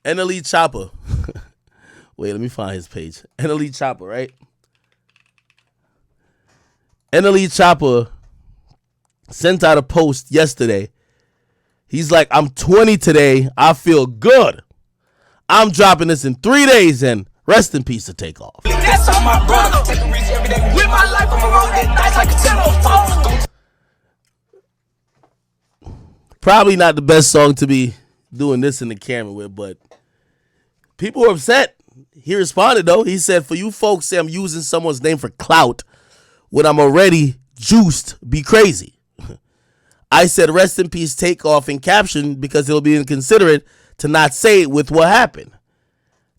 NLE Chopper. Wait, let me find his page. NLE Chopper, right? NLE Chopper sent out a post yesterday. He's like, I'm 20 today. I feel good. I'm dropping this in 3 days and rest in peace to Takeoff. That's on my brother. Take a risk every day. With my life, I'm a roll that dice like a 10 Probably not the best song to be doing this in the camera with, but people were upset. He responded, though. He said, for you folks say I'm using someone's name for clout when I'm already juiced, be crazy. I said, rest in peace, Takeoff in caption because it'll be inconsiderate to not say it with what happened.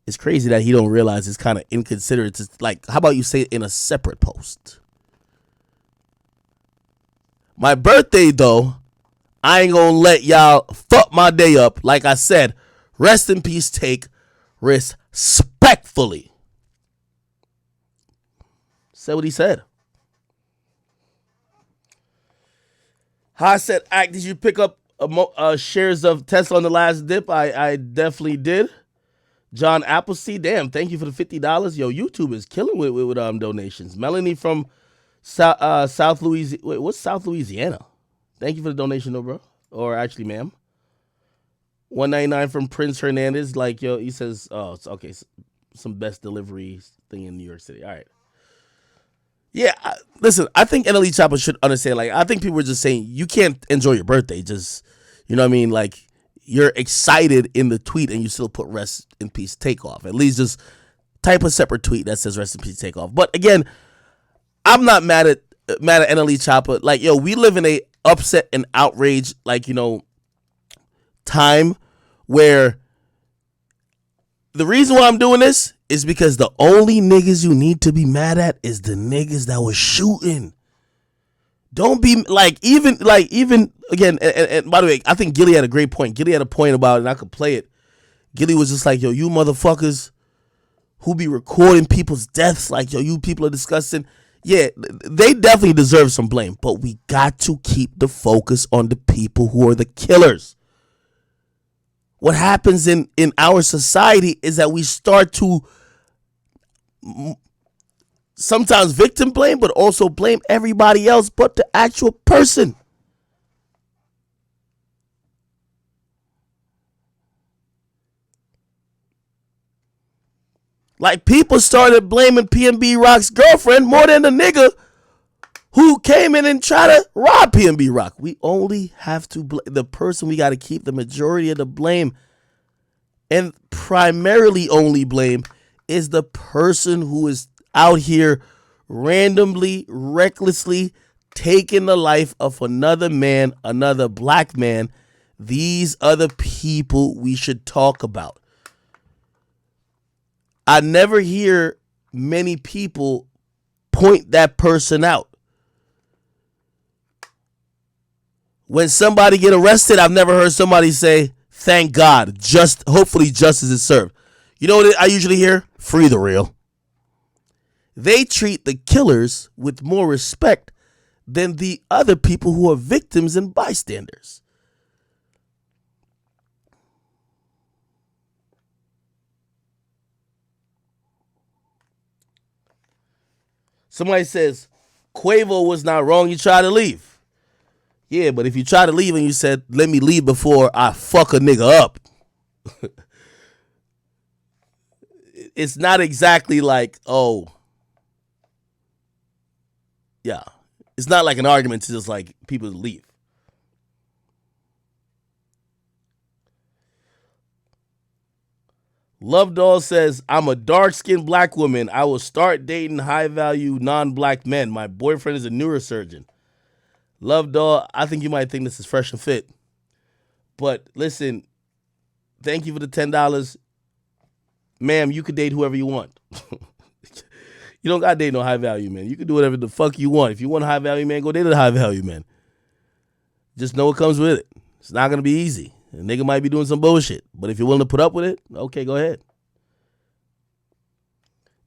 It's crazy that he don't realize it's kind of inconsiderate. It's like, how about you say it in a separate post? My birthday, though, I ain't gonna let y'all fuck my day up. Like I said, rest in peace, Take, respectfully. Said what he said. Haas said, Act, did you pick up shares of Tesla on the last dip? I definitely did. John Appleseed, damn, thank you for the $50. Yo, YouTube is killing with donations. Melanie from South Louisiana. Wait, what's South Louisiana? Thank you for the donation, though, bro. Or actually, ma'am. $1.99 from Prince Hernandez. Like, yo, he says, oh, it's okay. Some best delivery thing in New York City. All right. Yeah, listen, I think NLE Chopper should understand, like, I think people were just saying, you can't enjoy your birthday. Just, you know what I mean? Like, you're excited in the tweet and you still put rest in peace, Takeoff. At least just type a separate tweet that says rest in peace, Takeoff. But again, I'm not mad at NLE Chopper. Like, yo, we live in a upset and outrage, like, you know, time where the reason why I'm doing this is because the only niggas you need to be mad at is the niggas that was shooting. Don't be even again, and by the way, I think Gilly had a great point. Gilly had a point about it, and I could play it. Gilly was just like, yo, you motherfuckers who be recording people's deaths, like, yo, you people are disgusting. Yeah, they definitely deserve some blame, but we got to keep the focus on the people who are the killers. What happens in our society is that we start to sometimes victim blame, but also blame everybody else but the actual person. Like, people started blaming PNB Rock's girlfriend more than the nigga who came in and tried to rob PNB Rock. We only have to blame the person. We got to keep the majority of the blame, and primarily only blame is the person who is out here randomly, recklessly taking the life of another man, another black man. These are the people we should talk about. I never hear many people point that person out. When somebody get arrested, I've never heard somebody say, thank God, hopefully justice is served. You know what I usually hear? Free the real. They treat the killers with more respect than the other people who are victims and bystanders. Somebody says, Quavo was not wrong, you tried to leave. Yeah, but if you try to leave and you said, let me leave before I fuck a nigga up, it's not exactly like, oh, yeah. It's not like an argument to just like people leave. Love Doll says, I'm a dark-skinned black woman. I will start dating high-value non-black men. My boyfriend is a neurosurgeon. Love Doll, I think you might think this is fresh and fit. But listen, thank you for the $10. Ma'am, you can date whoever you want. You don't got to date no high-value man. You can do whatever the fuck you want. If you want a high-value man, go date a high-value man. Just know what comes with it. It's not going to be easy. A nigga might be doing some bullshit, but if you're willing to put up with it, okay, go ahead.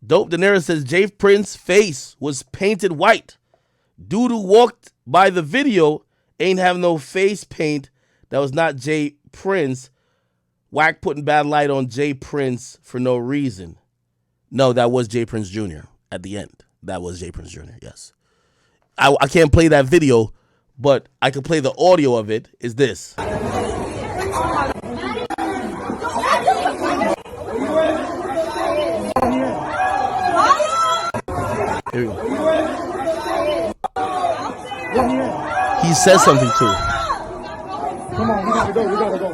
Dope Daenerys says, Jay Prince's face was painted white. Dude who walked by the video ain't have no face paint. That was not Jay Prince. Whack putting bad light on Jay Prince for no reason. No, that was Jay Prince Jr. at the end. That was Jay Prince Jr., yes. I can't play that video, but I can play the audio of it. Is this. Here we go. He says something too. Come on, we gotta go, we gotta go.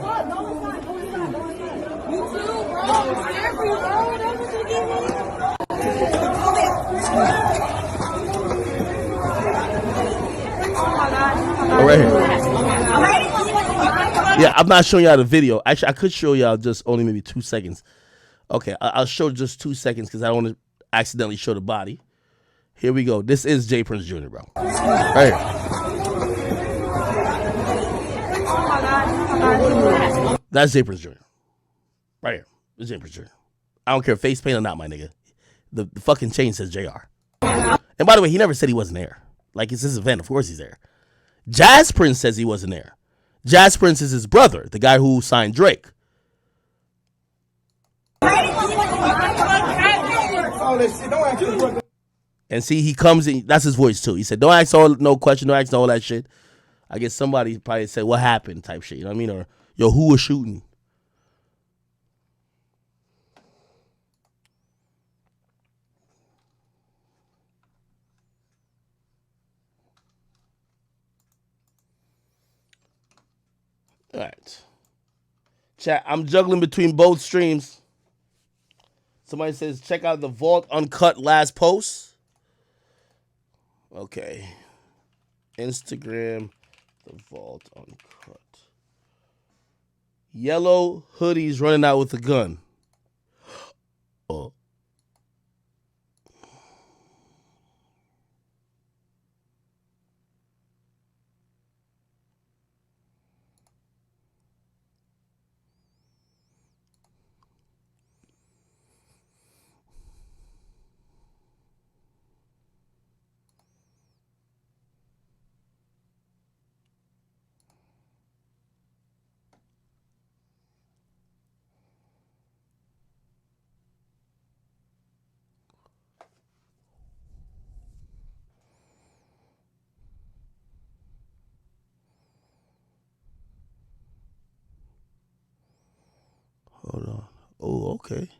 Right here. Yeah, I'm not showing y'all the video. Actually, I could show y'all just only maybe 2 seconds. Okay, I'll show just 2 seconds because I don't want to accidentally show the body. Here we go. This is Jay Prince Jr., bro. Right here. That's Jay Prince Jr. Right here. It's Jay Prince Jr. I don't care if face paint or not, my nigga. The fucking chain says JR. And by the way, he never said he wasn't there. Like, it's his event. Of course he's there. Jazz Prince says he wasn't there. Jazz Prince is his brother, the guy who signed Drake. And see, he comes in, that's his voice too. He said, don't ask no question, don't ask all that shit. I guess somebody probably said, what happened type shit, you know what I mean? Or, yo, who was shooting? All right. Chat, I'm juggling between both streams. Somebody says, check out the Vault Uncut last post. Okay. Instagram, the Vault Uncut. Yellow hoodies running out with a gun. Oh. Hold on. Oh, okay.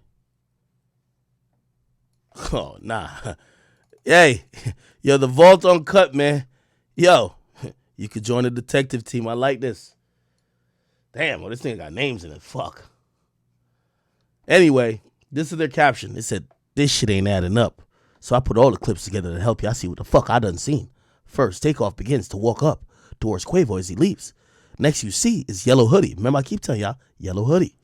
Oh, nah. Hey, yo, the Vault Uncut, man. Yo, you could join the detective team. I like this. Damn, well, this thing got names in it. Fuck. Anyway, this is their caption. It said, this shit ain't adding up. So I put all the clips together to help you. I see what the fuck I done seen. First, Takeoff begins to walk up towards Quavo as he leaves. Next you see is Yellow Hoodie. Remember, I keep telling y'all, Yellow Hoodie.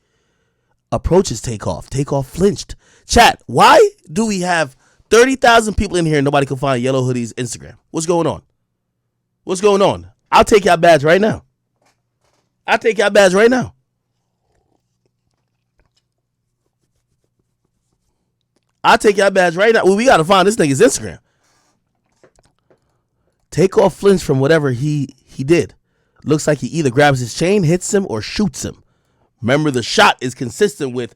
Approaches Takeoff. Takeoff flinched. Chat, why do we have 30,000 people in here and nobody can find Yellow Hoodie's Instagram? What's going on? What's going on? I'll take y'all badge right now. I'll take y'all badge right now. I'll take y'all badge right now. Well, we got to find this nigga's Instagram. Takeoff flinched from whatever he did. Looks like he either grabs his chain, hits him, or shoots him. Remember, the shot is consistent with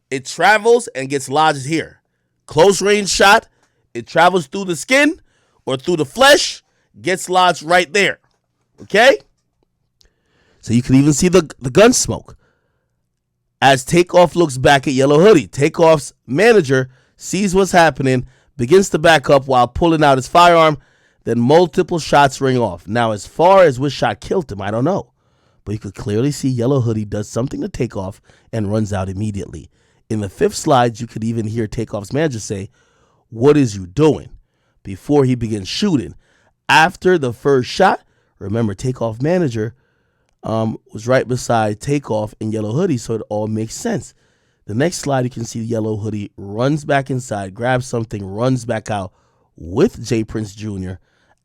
it travels and gets lodged here. Close range shot, it travels through the skin or through the flesh, gets lodged right there. Okay? So you can even see the gun smoke. As Takeoff looks back at Yellow Hoodie, Takeoff's manager sees what's happening, begins to back up while pulling out his firearm, then multiple shots ring off. Now, as far as which shot killed him, I don't know. But you could clearly see Yellow Hoodie does something to Takeoff and runs out immediately. In the fifth slide, you could even hear Takeoff's manager say, "What is you doing?" before he begins shooting. After the first shot, remember, Takeoff manager was right beside Takeoff and Yellow Hoodie, so it all makes sense. The next slide, you can see Yellow Hoodie runs back inside, grabs something, runs back out with Jay Prince Jr.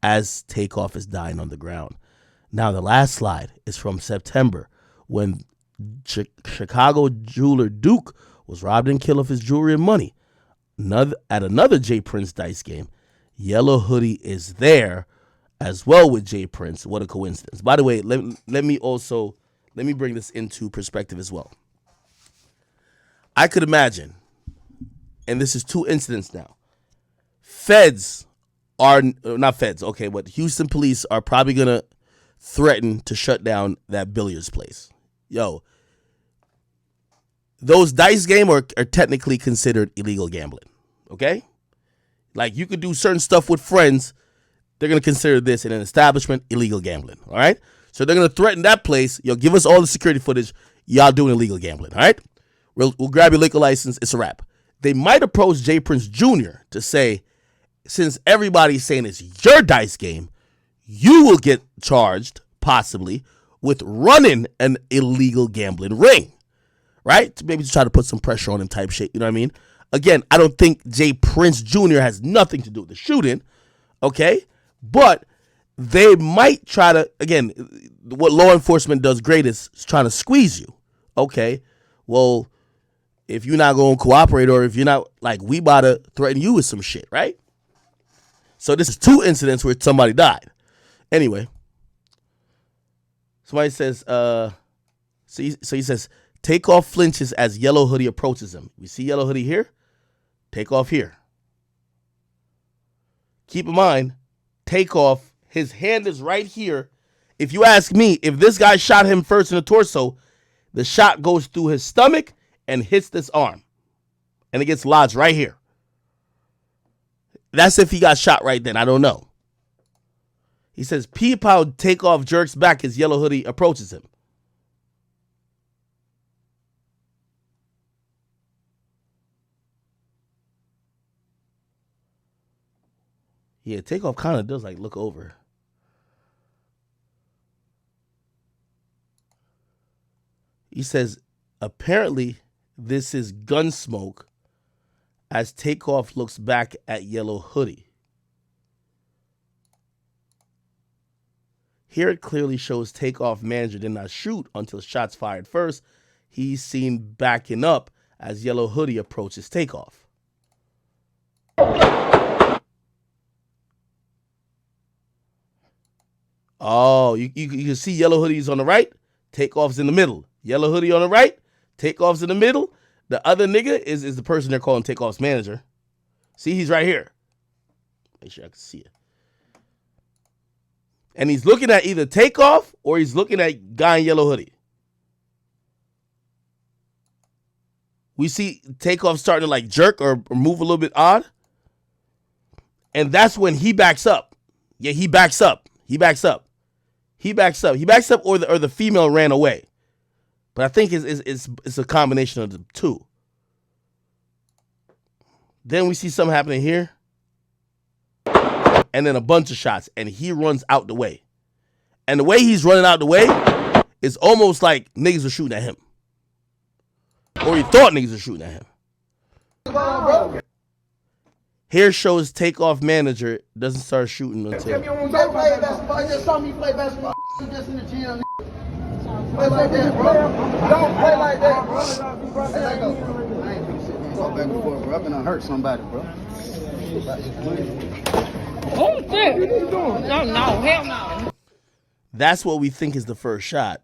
as Takeoff is dying on the ground. Now, the last slide is from September when Chicago jeweler Duke was robbed and killed of his jewelry and money. At another Jay Prince dice game, Yellow Hoodie is there as well with Jay Prince. What a coincidence. By the way, let me bring this into perspective as well. I could imagine, and this is 2 incidents now. Feds are not feds. Okay, but Houston police are probably gonna threaten to shut down that billiards place. Yo, those dice games are technically considered illegal gambling. Okay, like you could do certain stuff with friends. They're gonna consider this in an establishment illegal gambling. All right, so they're gonna threaten that place. Yo, give us all the security footage. Y'all doing illegal gambling. All right, we'll grab your liquor license. It's a wrap. They might approach Jay Prince Jr. to say, since everybody's saying it's your dice game, you will get charged, possibly, with running an illegal gambling ring, right? Maybe to try to put some pressure on him type shit, you know what I mean? Again, I don't think Jay Prince Jr. has nothing to do with the shooting, okay? But they might try to, again, what law enforcement does great is trying to squeeze you, okay? Well, if you're not going to cooperate or if you're not, like, we about to threaten you with some shit, right? So this is 2 incidents where somebody died. Anyway, somebody says, so he says, Takeoff flinches as Yellow Hoodie approaches him. We see Yellow Hoodie here. Takeoff here. Keep in mind, Takeoff, his hand is right here. If you ask me, if this guy shot him first in the torso, the shot goes through his stomach and hits this arm. And it gets lodged right here. That's if he got shot right then. I don't know. He says, P-Pow Takeoff jerks back as Yellow Hoodie approaches him. Yeah, Takeoff kind of does like look over. He says, apparently this is gun smoke as Takeoff looks back at Yellow Hoodie. Here it clearly shows Takeoff manager did not shoot until shots fired first. He's seen backing up as Yellow Hoodie approaches Takeoff. Oh, you can see Yellow Hoodie's on the right, Takeoff's in the middle. Yellow Hoodie on the right, Takeoff's in the middle. The other nigga is the person they're calling Takeoff's manager. See, he's right here. Make sure I can see it. And he's looking at either Takeoff or he's looking at guy in Yellow Hoodie. We see Takeoff starting to like jerk or move a little bit odd. And that's when he backs up. Yeah, he backs up. He backs up. He backs up. He backs up or the female ran away. But I think it's a combination of the two. Then we see something happening here. And then a bunch of shots. And he runs out the way. And the way he's running out the way is almost like niggas are shooting at him. Or he thought niggas were shooting at him. Here shows Takeoff manager doesn't start shooting until. Don't play basketball. You just saw me play basketball. Just in the gym. Play like that, bro. Don't play like that, bro. I ain't finna sit there and talk back and forth, bro. I've been hurt somebody, bro. Oh shit! What are you doing? No, hell no. That's what we think is the first shot.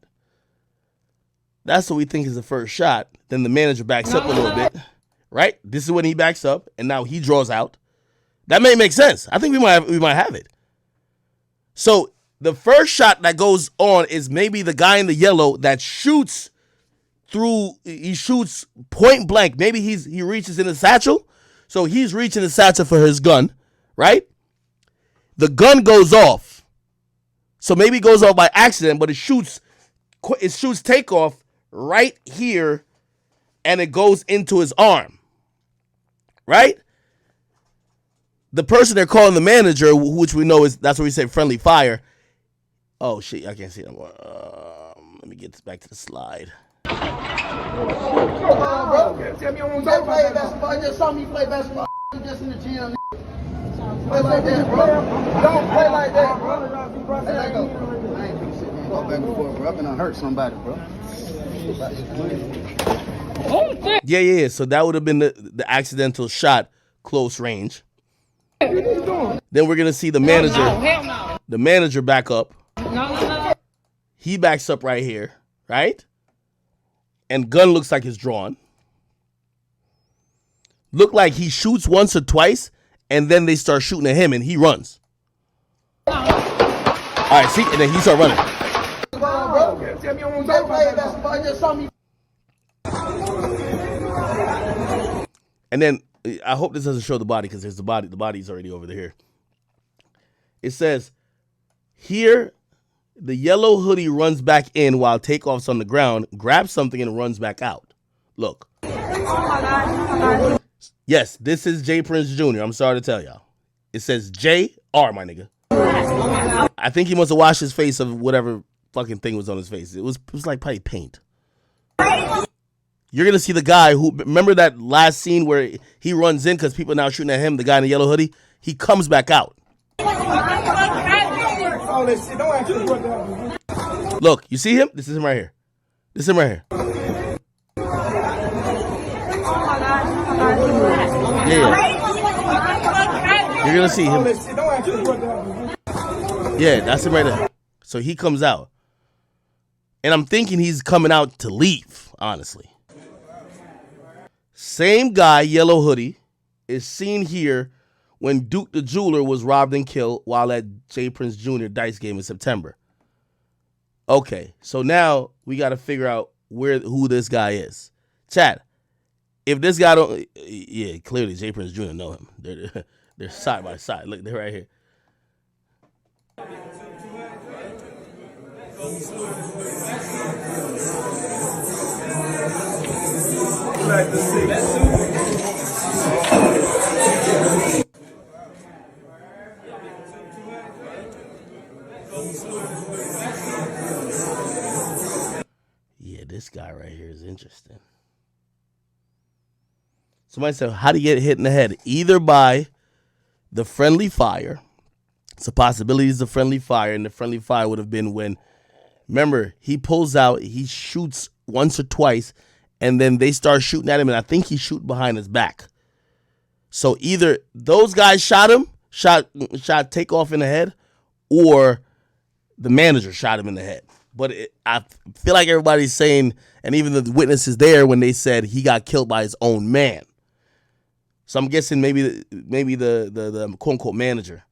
That's what we think is the first shot. Then the manager backs up a little bit. Right? This is when he backs up, and now he draws out. That may make sense. I think we might have it. So the first shot that goes on is maybe the guy in the yellow that shoots through. He shoots point blank. Maybe he reaches in the satchel, so he's reaching the satchel for his gun. Right? The gun goes off, so maybe it goes off by accident, but it shoots Takeoff right here, and it goes into his arm. Right? The person they're calling the manager, which we know that's what we say friendly fire. Oh shit, I can't see it anymore. Let me get back to the slide. Don't play basketball. You just saw me play basketball. Just in the gym. Play like that, bro. Don't play like that, bro. I ain't finna sit there and talk back and forth, bro. I've been hurt somebody, bro. Oh shit! Yeah. So that would have been the accidental shot, close range. What are you doing? Then we're gonna see the manager. No, hell no. The manager back up. No. He backs up right here, right? And gun looks like it's drawn. look like he shoots once or twice, and then they start shooting at him, and he runs. All right, see, and then he start running. And then I hope this doesn't show the body because there's the body. The body's already over there. It says here, the yellow hoodie runs back in while Takeoff's on the ground, grabs something and runs back out. Look. Yes, this is J Prince Jr. I'm sorry to tell y'all. It says J.R., my nigga. I think he must have washed his face of whatever fucking thing was on his face. It was like probably paint. You're going to see the guy who, remember that last scene where he runs in because people are now shooting at him, the guy in the yellow hoodie? He comes back out. Look, you see him? This is him right here. This is him right here. Yeah. You're going to see him. Yeah, that's him right there. So he comes out. And I'm thinking he's coming out to leave, honestly. Same guy, yellow hoodie, is seen here when Duke the Jeweler was robbed and killed while at J Prince Jr. Dice game in September. Okay, so now we got to figure out who this guy is. Chat, if this guy don't, yeah, clearly J Prince Jr. know him. They're side by side. Look, they're right here. Yeah, this guy right here is interesting. Somebody said, how do you get hit in the head? Either by the friendly fire. It's a possibility it's a friendly fire, and the friendly fire would have been when, remember, he pulls out, he shoots once or twice, and then they start shooting at him, and I think he shoots behind his back. So either those guys shot him, shot Takeoff in the head, or the manager shot him in the head. But I feel like everybody's saying, and even the witnesses there when they said he got killed by his own man. So I'm guessing maybe the quote unquote manager.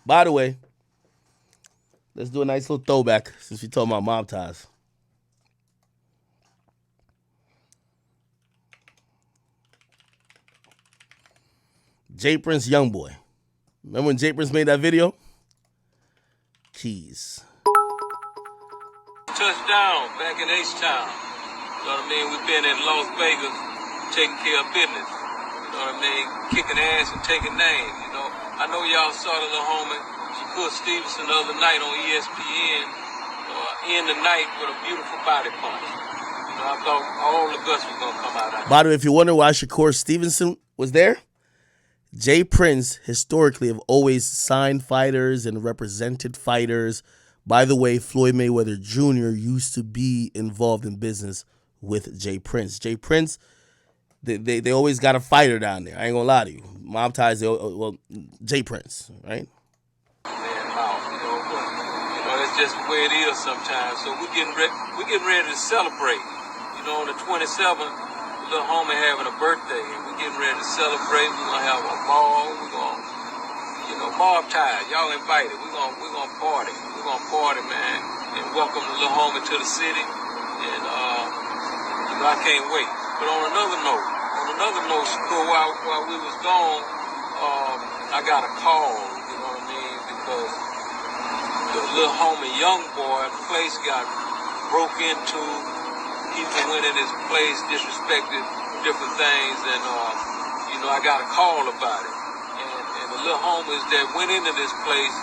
By the way, let's do a nice little throwback since we talking about mob ties. J Prince, Youngboy. Remember when J Prince made that video? Keys. Touchdown back in H-Town. You know what I mean? We've been in Las Vegas taking care of business. You know what I mean? Kicking ass and taking names, you know. I know y'all saw the little homie, Shakur Stevenson, the other night on ESPN, end the night with a beautiful body punch. You know, I thought all the guts was going to come out of it. By the way, if you wonder why Shakur Stevenson was there, J Prince historically have always signed fighters and represented fighters. By the way, Floyd Mayweather Jr. used to be involved in business with J Prince. J Prince, they always got a fighter down there. I ain't gonna lie to you. Mob ties, well, J Prince, right? Man, that's just the way it is sometimes. So we're getting ready to celebrate. You know, on the 27th, the little homie having a birthday, and we're getting ready to celebrate. We're gonna have a ball. We're gonna, mob ties. Y'all invited. We're gonna party. We're gonna party, man, and welcome the little homie to the city. And I can't wait. But on another note, Shakur, while we was gone, I got a call. You know what I mean? Because the little homie Youngboy place got broke into. People went in his place, disrespected different things, and I got a call about it. And the little homies that went into this place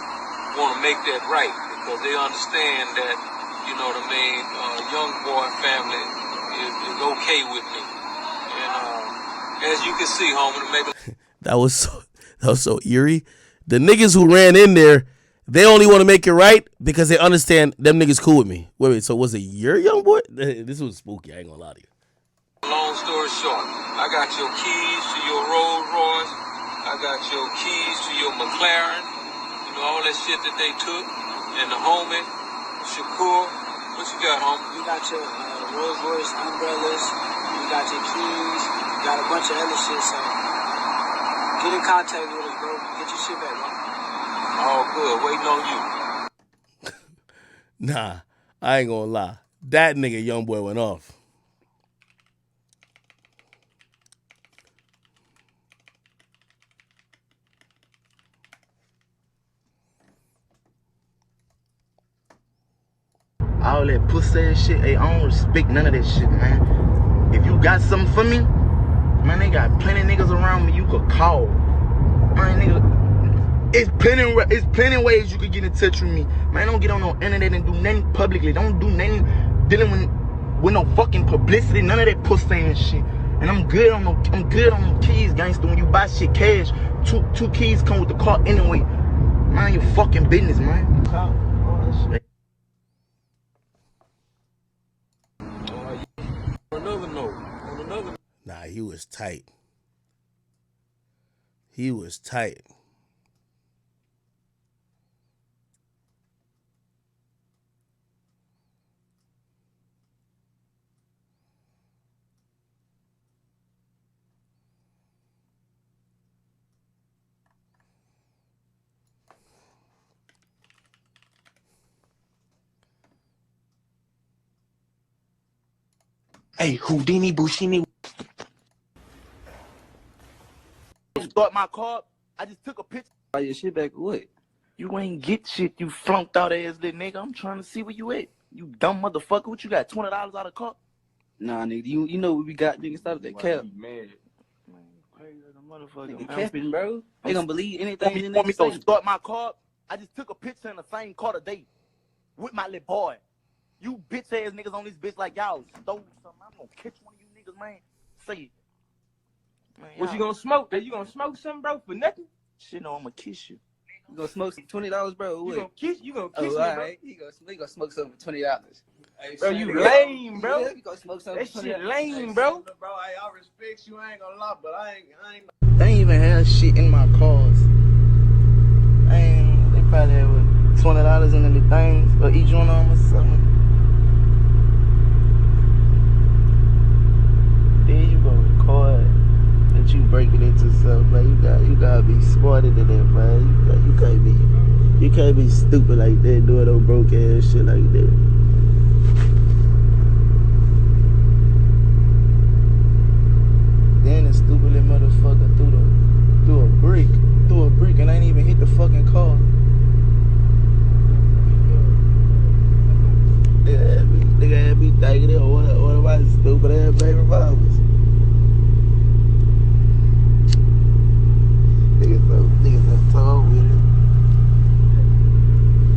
want to make that right because they understand that, you know what I mean, Youngboy family is okay with me. And as you can see, homie, to make that was so eerie. The niggas who ran in there, they only want to make it right because they understand them niggas cool with me. Wait, so was it your young boy? This was spooky, I ain't gonna lie to you. Long story short, I got your keys to your Rolls Royce. I got your keys to your McLaren. You know, all that shit that they took. and the homie, Shakur. What you got, homie? You got your Rolls Royce umbrellas, you got your keys, you got a bunch of other shit, so get in contact with us, bro. Get your shit back, bro. All good, waiting on you. Nah, I ain't gonna lie. That nigga Youngboy went off. All that pussy ass shit, hey, I don't respect none of that shit, man. If you got something for me, man, they got plenty niggas around me you could call. Man, nigga, it's plenty ways you could get in touch with me. Man, don't get on no internet and do nothing publicly. Don't do nothing dealing with no fucking publicity, none of that pussy and shit. And I'm good on them keys, gangster. When you buy shit cash, two keys come with the car anyway. Mind your fucking business, man. Call all that shit. Nah, he was tight. He was tight. Hey, Houdini, Bushini. Start my car. I just took a picture. Buy your shit back, what? You ain't get shit, you flunked out ass little nigga. I'm trying to see where you at. You dumb motherfucker. What you got? $20 out of the car? Nah, nigga, you know what we got, nigga. Started that cap. Man, crazy as a motherfucker. Nigga, capping, bro. They gonna believe anything. Want me to start my car? I just took a picture in the same car today with my little boy. You bitch ass niggas on this bitch like y'all stole something. I'm gonna catch one of you niggas, man. Say it. Man, What you gonna smoke? You gonna smoke something, bro, for nothing? Shit, no, I'm gonna kiss you. You gonna smoke some $20, bro? You gonna kiss me, all bro. right. He gonna smoke something for $20. Hey, bro, you lame, bro. Yeah, you gonna smoke something That for shit $20. lame, bro. Bro, hey, I respect you. I ain't gonna lie, but I ain't. They ain't even have shit in my cars. They probably have $20 in the things for each one of them or something. There you go, record that you break it into stuff, but you gotta be smarter than that, man. You can't be stupid like that, doing no broke ass shit like that. Then the stupid little motherfucker threw a brick and ain't even hit the fucking car. Nigga had me thinking that one of my stupid ass baby mamas. Niggas so tall with it.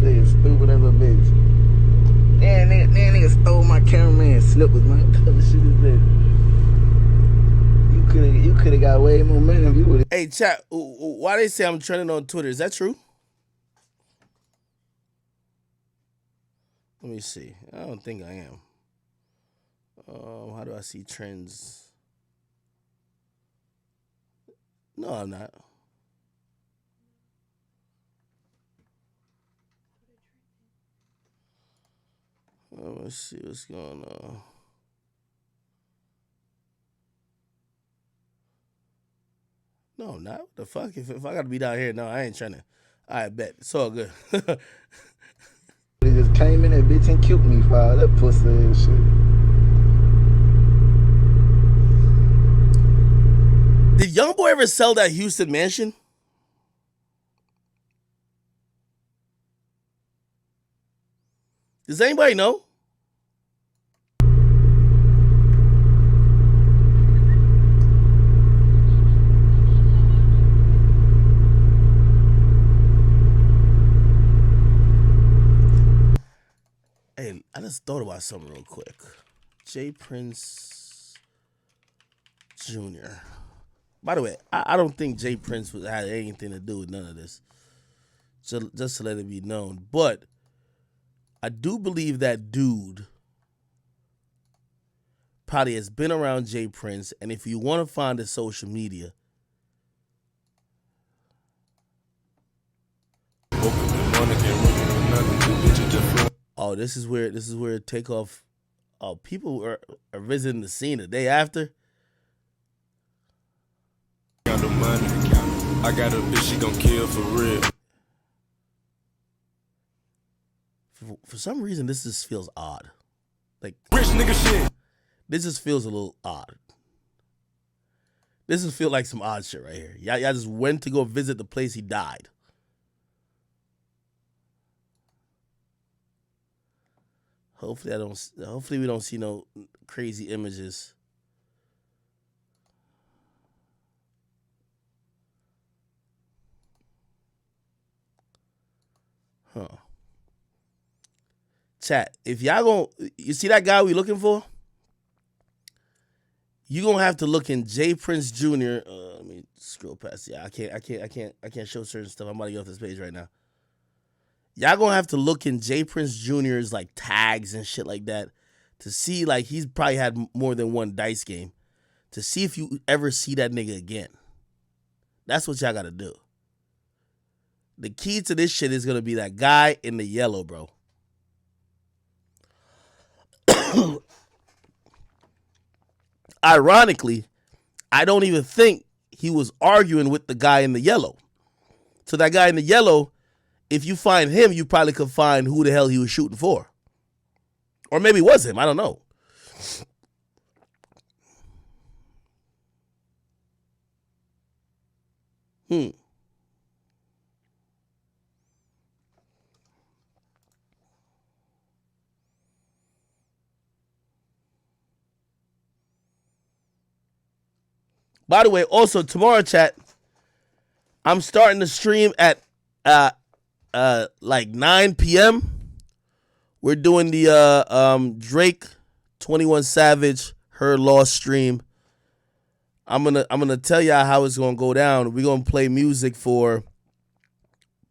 Nigga stupid as a bitch. Then nigga stole my cameraman slippers, man. What kind of shit is that? You coulda got way more money if you would. Hey, chat, why they say I'm trending on Twitter? Is that true? Let me see. I don't think I am. How do I see trends? No, I'm not. Let's see what's going on. No, I'm not. What the fuck? If I gotta be down here, no, I ain't trying to. I bet. It's all good. They just came in that bitch and killed me for all that pussy and shit. Did Youngboy ever sell that Houston mansion? Does anybody know? Hey, I just thought about something real quick. J. Prince Jr. By the way, I don't think J. Prince had anything to do with none of this. Just to let it be known. But I do believe that dude probably has been around J. Prince. And if you want to find his social media, Money can Oh, this is where Takeoff. Oh, people are visiting the scene the day after. Got the money. I got a bitch, she gon' kill for real. For some reason, this just feels odd. Like Rich nigga shit. This just feels a little odd. This just feel like some odd shit right here. Y'all just went to go visit the place he died. Hopefully we don't see no crazy images. Huh. Chat, if y'all you see that guy we looking for? You gonna have to look in J Prince Jr. Let me scroll past. Yeah, I can't show certain stuff. I'm about to get off this page right now. Y'all gonna have to look in J Prince Jr.'s like tags and shit like that to see, like, he's probably had more than one dice game, to see if you ever see that nigga again. That's what y'all gotta do. The key to this shit is gonna be that guy in the yellow, bro. Ironically, I don't even think he was arguing with the guy in the yellow. So that guy in the yellow, if you find him, you probably could find who the hell he was shooting for. Or maybe it was him. I don't know. By the way, also tomorrow, chat, I'm starting to stream at like 9 p.m. We're doing the Drake 21 Savage Her Lost stream. I'm gonna tell y'all how it's gonna go down. We're gonna play music for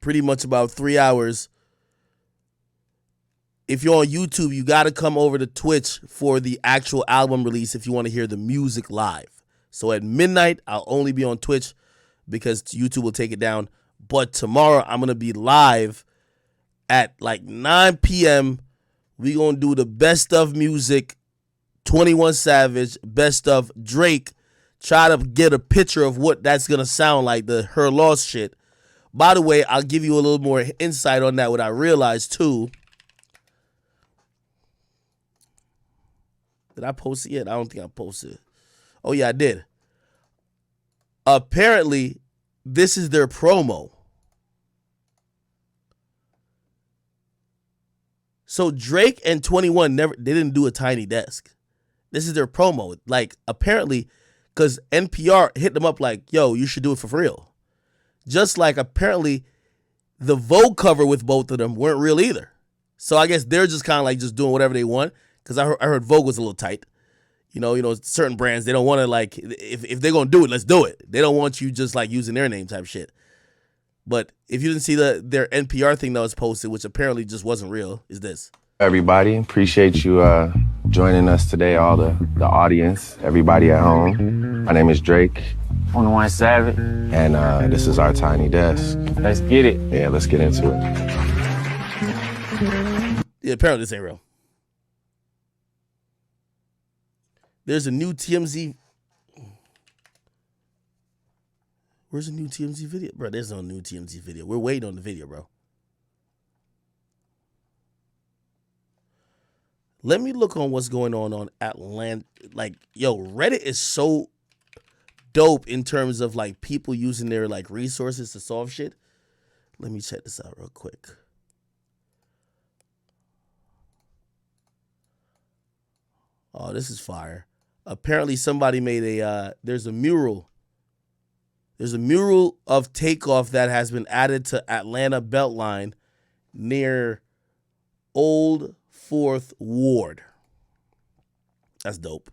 pretty much about 3 hours. If you're on YouTube, you gotta come over to Twitch for the actual album release if you want to hear the music live. So at midnight, I'll only be on Twitch because YouTube will take it down. But tomorrow, I'm going to be live at like 9 p.m. We're going to do the best of music, 21 Savage, best of Drake. Try to get a picture of what that's going to sound like, the Her Lost shit. By the way, I'll give you a little more insight on that, what I realized too. Did I post it yet? I don't think I posted it. Oh, yeah, I did. Apparently, this is their promo. So Drake and 21 they didn't do a Tiny Desk. This is their promo. Like, apparently, because NPR hit them up like, yo, you should do it for real. Just like apparently the Vogue cover with both of them weren't real either. So I guess they're just kind of like just doing whatever they want. Because I heard Vogue was a little tight. You know, certain brands, they don't want to, like, if they're going to do it, let's do it. They don't want you just, like, using their name type shit. But if you didn't see their NPR thing that was posted, which apparently just wasn't real, is this. Everybody, appreciate you joining us today, all the audience, everybody at home. My name is Drake. 21 Savage. And this is our Tiny Desk. Let's get it. Yeah, let's get into it. Yeah, apparently this ain't real. There's a new TMZ. Where's the new TMZ video? Bro, there's no new TMZ video. We're waiting on the video, bro. Let me look on what's going on Atlanta. Like, yo, Reddit is so dope in terms of, like, people using their, like, resources to solve shit. Let me check this out real quick. Oh, this is fire. Apparently somebody made there's a mural. There's a mural of Takeoff that has been added to Atlanta Beltline near Old 4th Ward. That's dope.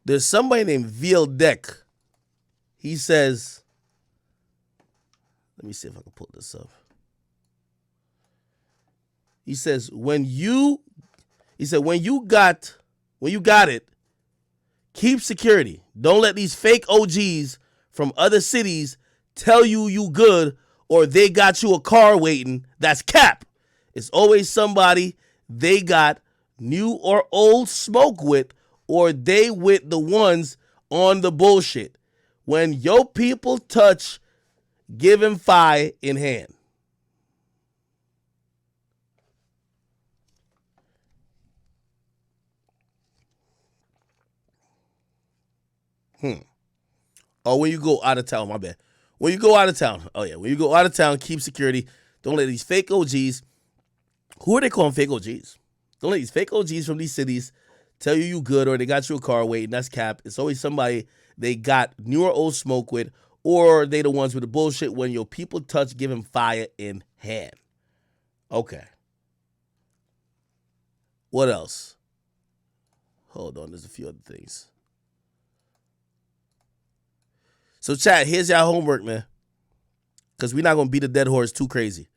There's somebody named VL Deck. He says, let me see if I can pull this up. He says, when you got when you got it, keep security. Don't let these fake OGs from other cities tell you good or they got you a car waiting. That's cap. It's always somebody they got new or old smoke with, or they with the ones on the bullshit. When your people touch, give him fire in hand. Oh, when you go out of town, my bad. When you go out of town, when you go out of town, keep security. Don't let these fake OGs, who are they calling fake OGs? Don't let these fake OGs from these cities tell you good or they got you a car waiting. That's cap. It's always somebody they got new or old smoke with, or they the ones with the bullshit. When your people touch, give him fire in hand. Okay. What else? Hold on, there's a few other things. So, chat, here's your homework, man. Because we're not going to beat a dead horse too crazy.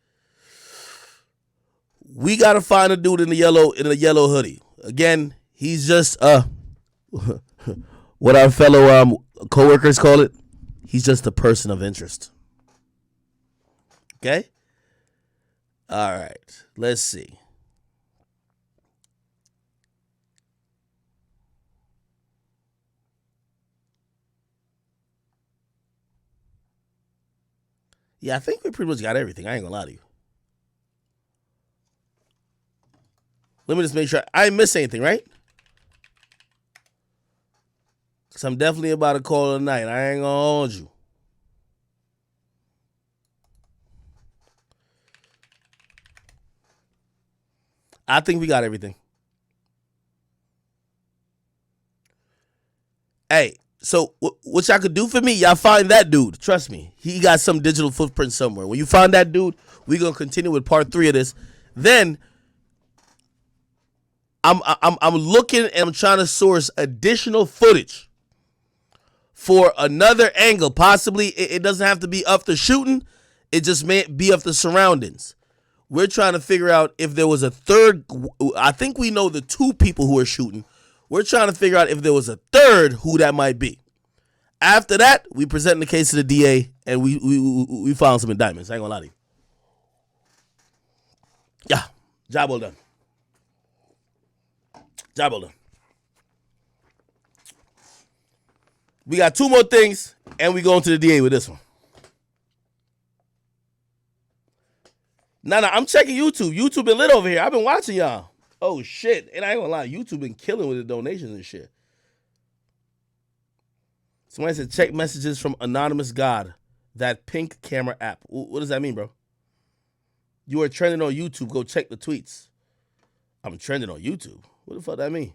We got to find a dude in the yellow hoodie. Again, he's just, what our fellow co-workers call it, he's just a person of interest. Okay? All right. Let's see. Yeah, I think we pretty much got everything. I ain't gonna lie to you. Let me just make sure I ain't miss anything, right? Because I'm definitely about to call it a night. I ain't gonna hold you. I think we got everything. Hey. So what y'all could do for me, y'all find that dude. Trust me, he got some digital footprint somewhere. When you find that dude, we're gonna continue with part 3 of this. Then I'm looking and I'm trying to source additional footage for another angle. Possibly it doesn't have to be of the shooting. It just may be of the surroundings. We're trying to figure out if there was a third. I think we know the 2 people who are shooting. We're trying to figure out if there was a third, who that might be. After that, we present the case to the DA, and we found some indictments. I ain't gonna lie to you. Yeah, job well done. Job well done. We got 2 more things, and we going to the DA with this one. Nah, I'm checking YouTube. YouTube been lit over here. I've been watching y'all. Oh, shit. And I ain't gonna lie, YouTube been killing with the donations and shit. Somebody said, check messages from Anonymous God, that pink camera app. What does that mean, bro? You are trending on YouTube. Go check the tweets. I'm trending on YouTube. What the fuck that mean?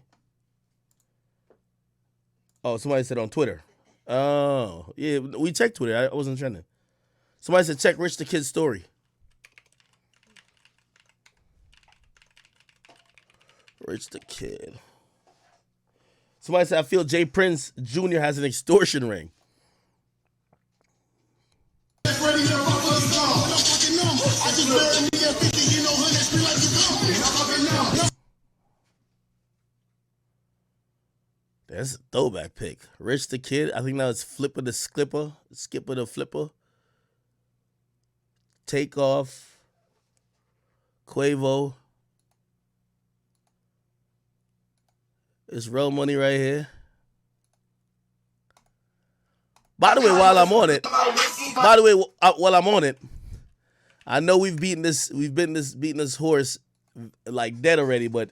Oh, somebody said on Twitter. Oh, yeah, we checked Twitter. I wasn't trending. Somebody said, check Rich the Kid's story. Rich the Kid. Somebody said, I feel Jay Prince Jr. has an extortion ring. That's a throwback pick. Rich the Kid. I think now it's Flipper the Skipper. Skipper the Flipper. Takeoff. Quavo. It's real money right here. By the way, while I'm on it, I know we've beaten this horse like dead already, but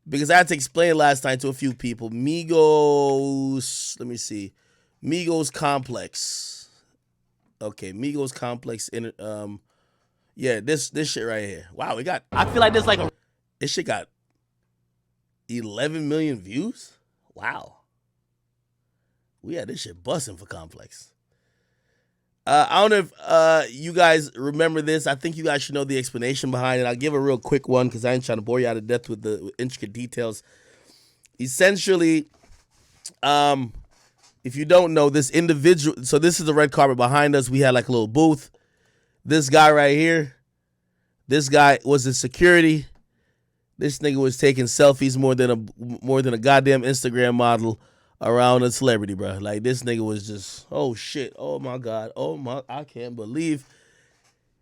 because I had to explain last night to a few people, Migos, let me see, Migos Complex. Okay, Migos Complex in yeah, this shit right here. Wow, I feel like this shit got 11 million views? Wow. We had this shit busting for Complex. I don't know if you guys remember this. I think you guys should know the explanation behind it. I'll give a real quick one because I ain't trying to bore you out to death with the intricate details. Essentially, if you don't know, this individual, so this is the red carpet behind us. We had like a little booth. This guy right here, this guy was the security. This nigga was taking selfies more than a goddamn Instagram model around a celebrity, bro. Like, this nigga was just, oh shit, oh my God, I can't believe.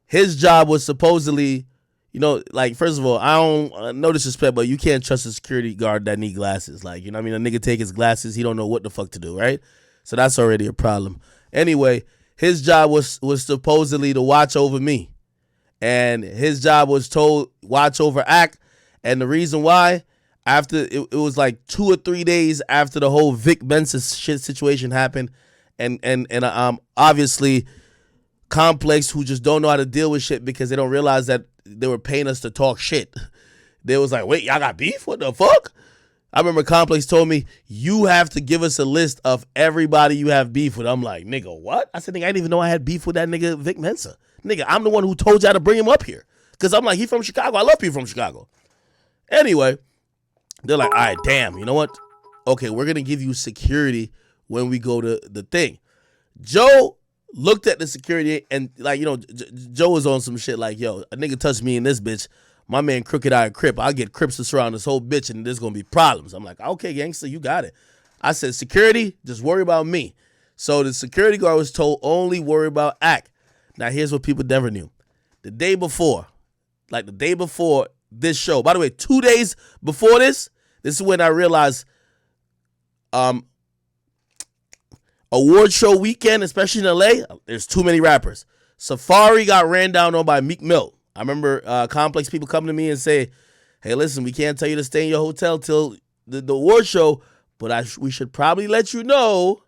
His job was supposedly, you know, like, first of all, I don't, no disrespect, but you can't trust a security guard that need glasses. Like, you know what I mean? A nigga take his glasses, he don't know what the fuck to do, right? So that's already a problem. Anyway, his job was supposedly to watch over me. And his job was told watch over Ak. And the reason why, after it was like 2 or 3 days after the whole Vic Mensa shit situation happened, and obviously Complex, who just don't know how to deal with shit because they don't realize that they were paying us to talk shit. They was like, wait, y'all got beef? What the fuck? I remember Complex told me, you have to give us a list of everybody you have beef with. I'm like, nigga, what? I said, nigga, I didn't even know I had beef with that nigga Vic Mensa. Nigga, I'm the one who told y'all to bring him up here. Because I'm like, he from Chicago. I love people from Chicago. Anyway, they're like, all right, damn, you know what? Okay, we're going to give you security when we go to the thing. Joe looked at the security and, like, you know, Joe was on some shit like, yo, a nigga touched me in this bitch. My man Crooked Eye Crip. I'll get Crips to surround this whole bitch and there's going to be problems. I'm like, okay, gangster, you got it. I said, security, just worry about me. So the security guard was told only worry about Ak. Now, here's what people never knew. The day before this show, by the way, 2 days before this is when I realized award show weekend, especially in LA, there's too many rappers. Safari got ran down on by Meek Mill. I remember Complex people come to me and say, hey, listen, we can't tell you to stay in your hotel till the award show, but we should probably let you know.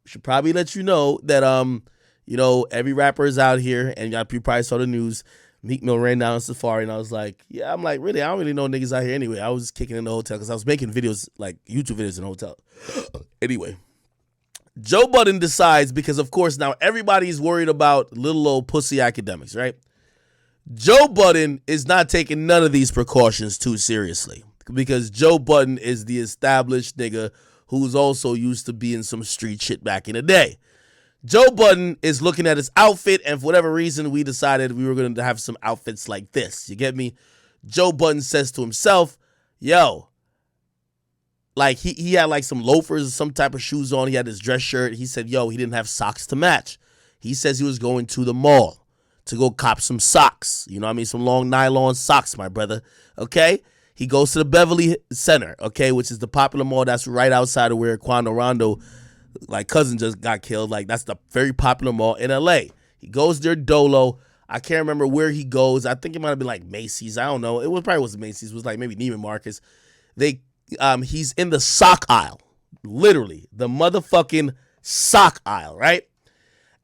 That you know, every rapper is out here, and you probably saw the news. Meek Mill ran down on Safari, and I was like, yeah, I'm like, really? I don't really know niggas out here anyway. I was just kicking in the hotel because I was making videos, like YouTube videos in the hotel. Anyway, Joe Budden decides, because of course now everybody's worried about little old pussy Akademiks, right? Joe Budden is not taking none of these precautions too seriously, because Joe Budden is the established nigga who's also used to being some street shit back in the day. Joe Budden is looking at his outfit, and for whatever reason, we decided we were going to have some outfits like this. You get me? Joe Budden says to himself, yo, like he had like some loafers or some type of shoes on. He had his dress shirt. He said, yo, he didn't have socks to match. He says he was going to the mall to go cop some socks. You know what I mean? Some long nylon socks, my brother. Okay? He goes to the Beverly Center, okay, which is the popular mall that's right outside of where Quando Rondo, like, cousin just got killed. Like, that's the very popular mall in LA. He goes there dolo. I can't remember where he goes. I think it might have been like Macy's. I don't know. It probably wasn't Macy's. It was like maybe Neiman Marcus. He's in the sock aisle. Literally, the motherfucking sock aisle, right?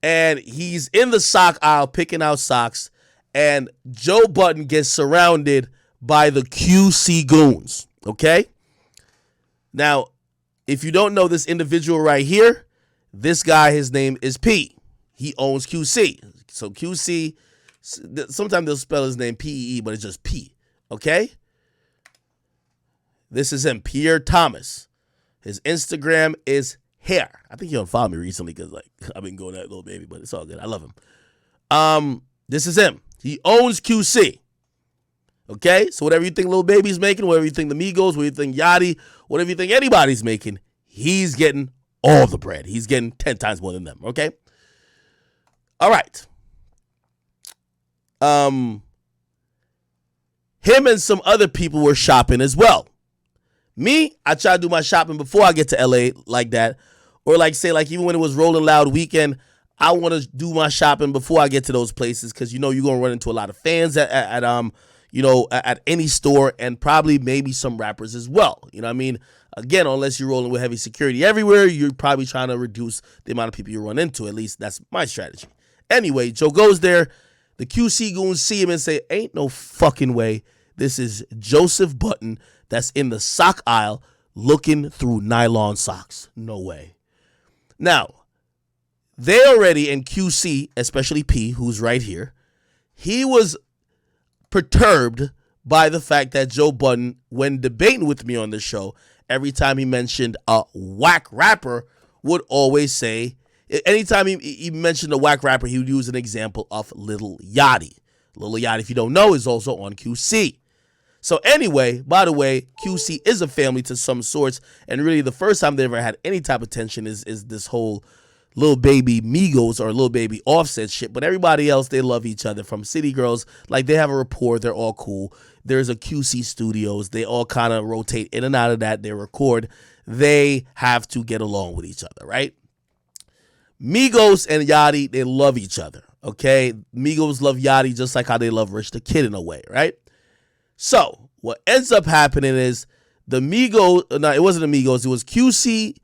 And he's in the sock aisle picking out socks, and Joe Budden gets surrounded by the QC goons, okay? Now, if you don't know this individual right here, this guy, his name is P. He owns QC. So QC, sometimes they'll spell his name P-E-E, but it's just P, okay? This is him, Pierre Thomas. His Instagram is hair. I think he unfollowed me recently because, like, I've been going at little baby, but it's all good. I love him. This is him. He owns QC. Okay, so whatever you think Lil Baby's making, whatever you think the Migos, whatever you think Yachty, whatever you think anybody's making, he's getting all the bread. He's getting 10 times more than them, okay? All right. Him and some other people were shopping as well. Me, I try to do my shopping before I get to LA like that. Or like, say, like, even when it was Rolling Loud weekend, I want to do my shopping before I get to those places because, you know, you're going to run into a lot of fans at any store, and probably maybe some rappers as well. You know what I mean? Again, unless you're rolling with heavy security everywhere, you're probably trying to reduce the amount of people you run into. At least that's my strategy. Anyway, Joe goes there. The QC goons see him and say, ain't no fucking way this is Joseph Budden that's in the sock aisle looking through nylon socks. No way. Now, they already in QC, especially P, who's right here, he was perturbed by the fact that Joe Budden, when debating with me on the show, every time he mentioned a whack rapper, would always say, anytime he mentioned a whack rapper, he would use an example of Lil Yachty. Lil Yachty, if you don't know, is also on QC. So anyway, by the way, QC is a family to some sorts, and really the first time they ever had any type of tension is this whole Lil Baby Migos or Lil Baby Offset shit. But everybody else, they love each other. From City Girls, like they have a rapport. They're all cool. There's a QC Studios. They all kind of rotate in and out of that. They record. They have to get along with each other, right? Migos and Yachty, they love each other, okay? Migos love Yachty just like how they love Rich the Kid in a way, right? So what ends up happening is the Migos, no, it wasn't the Migos, it was QC,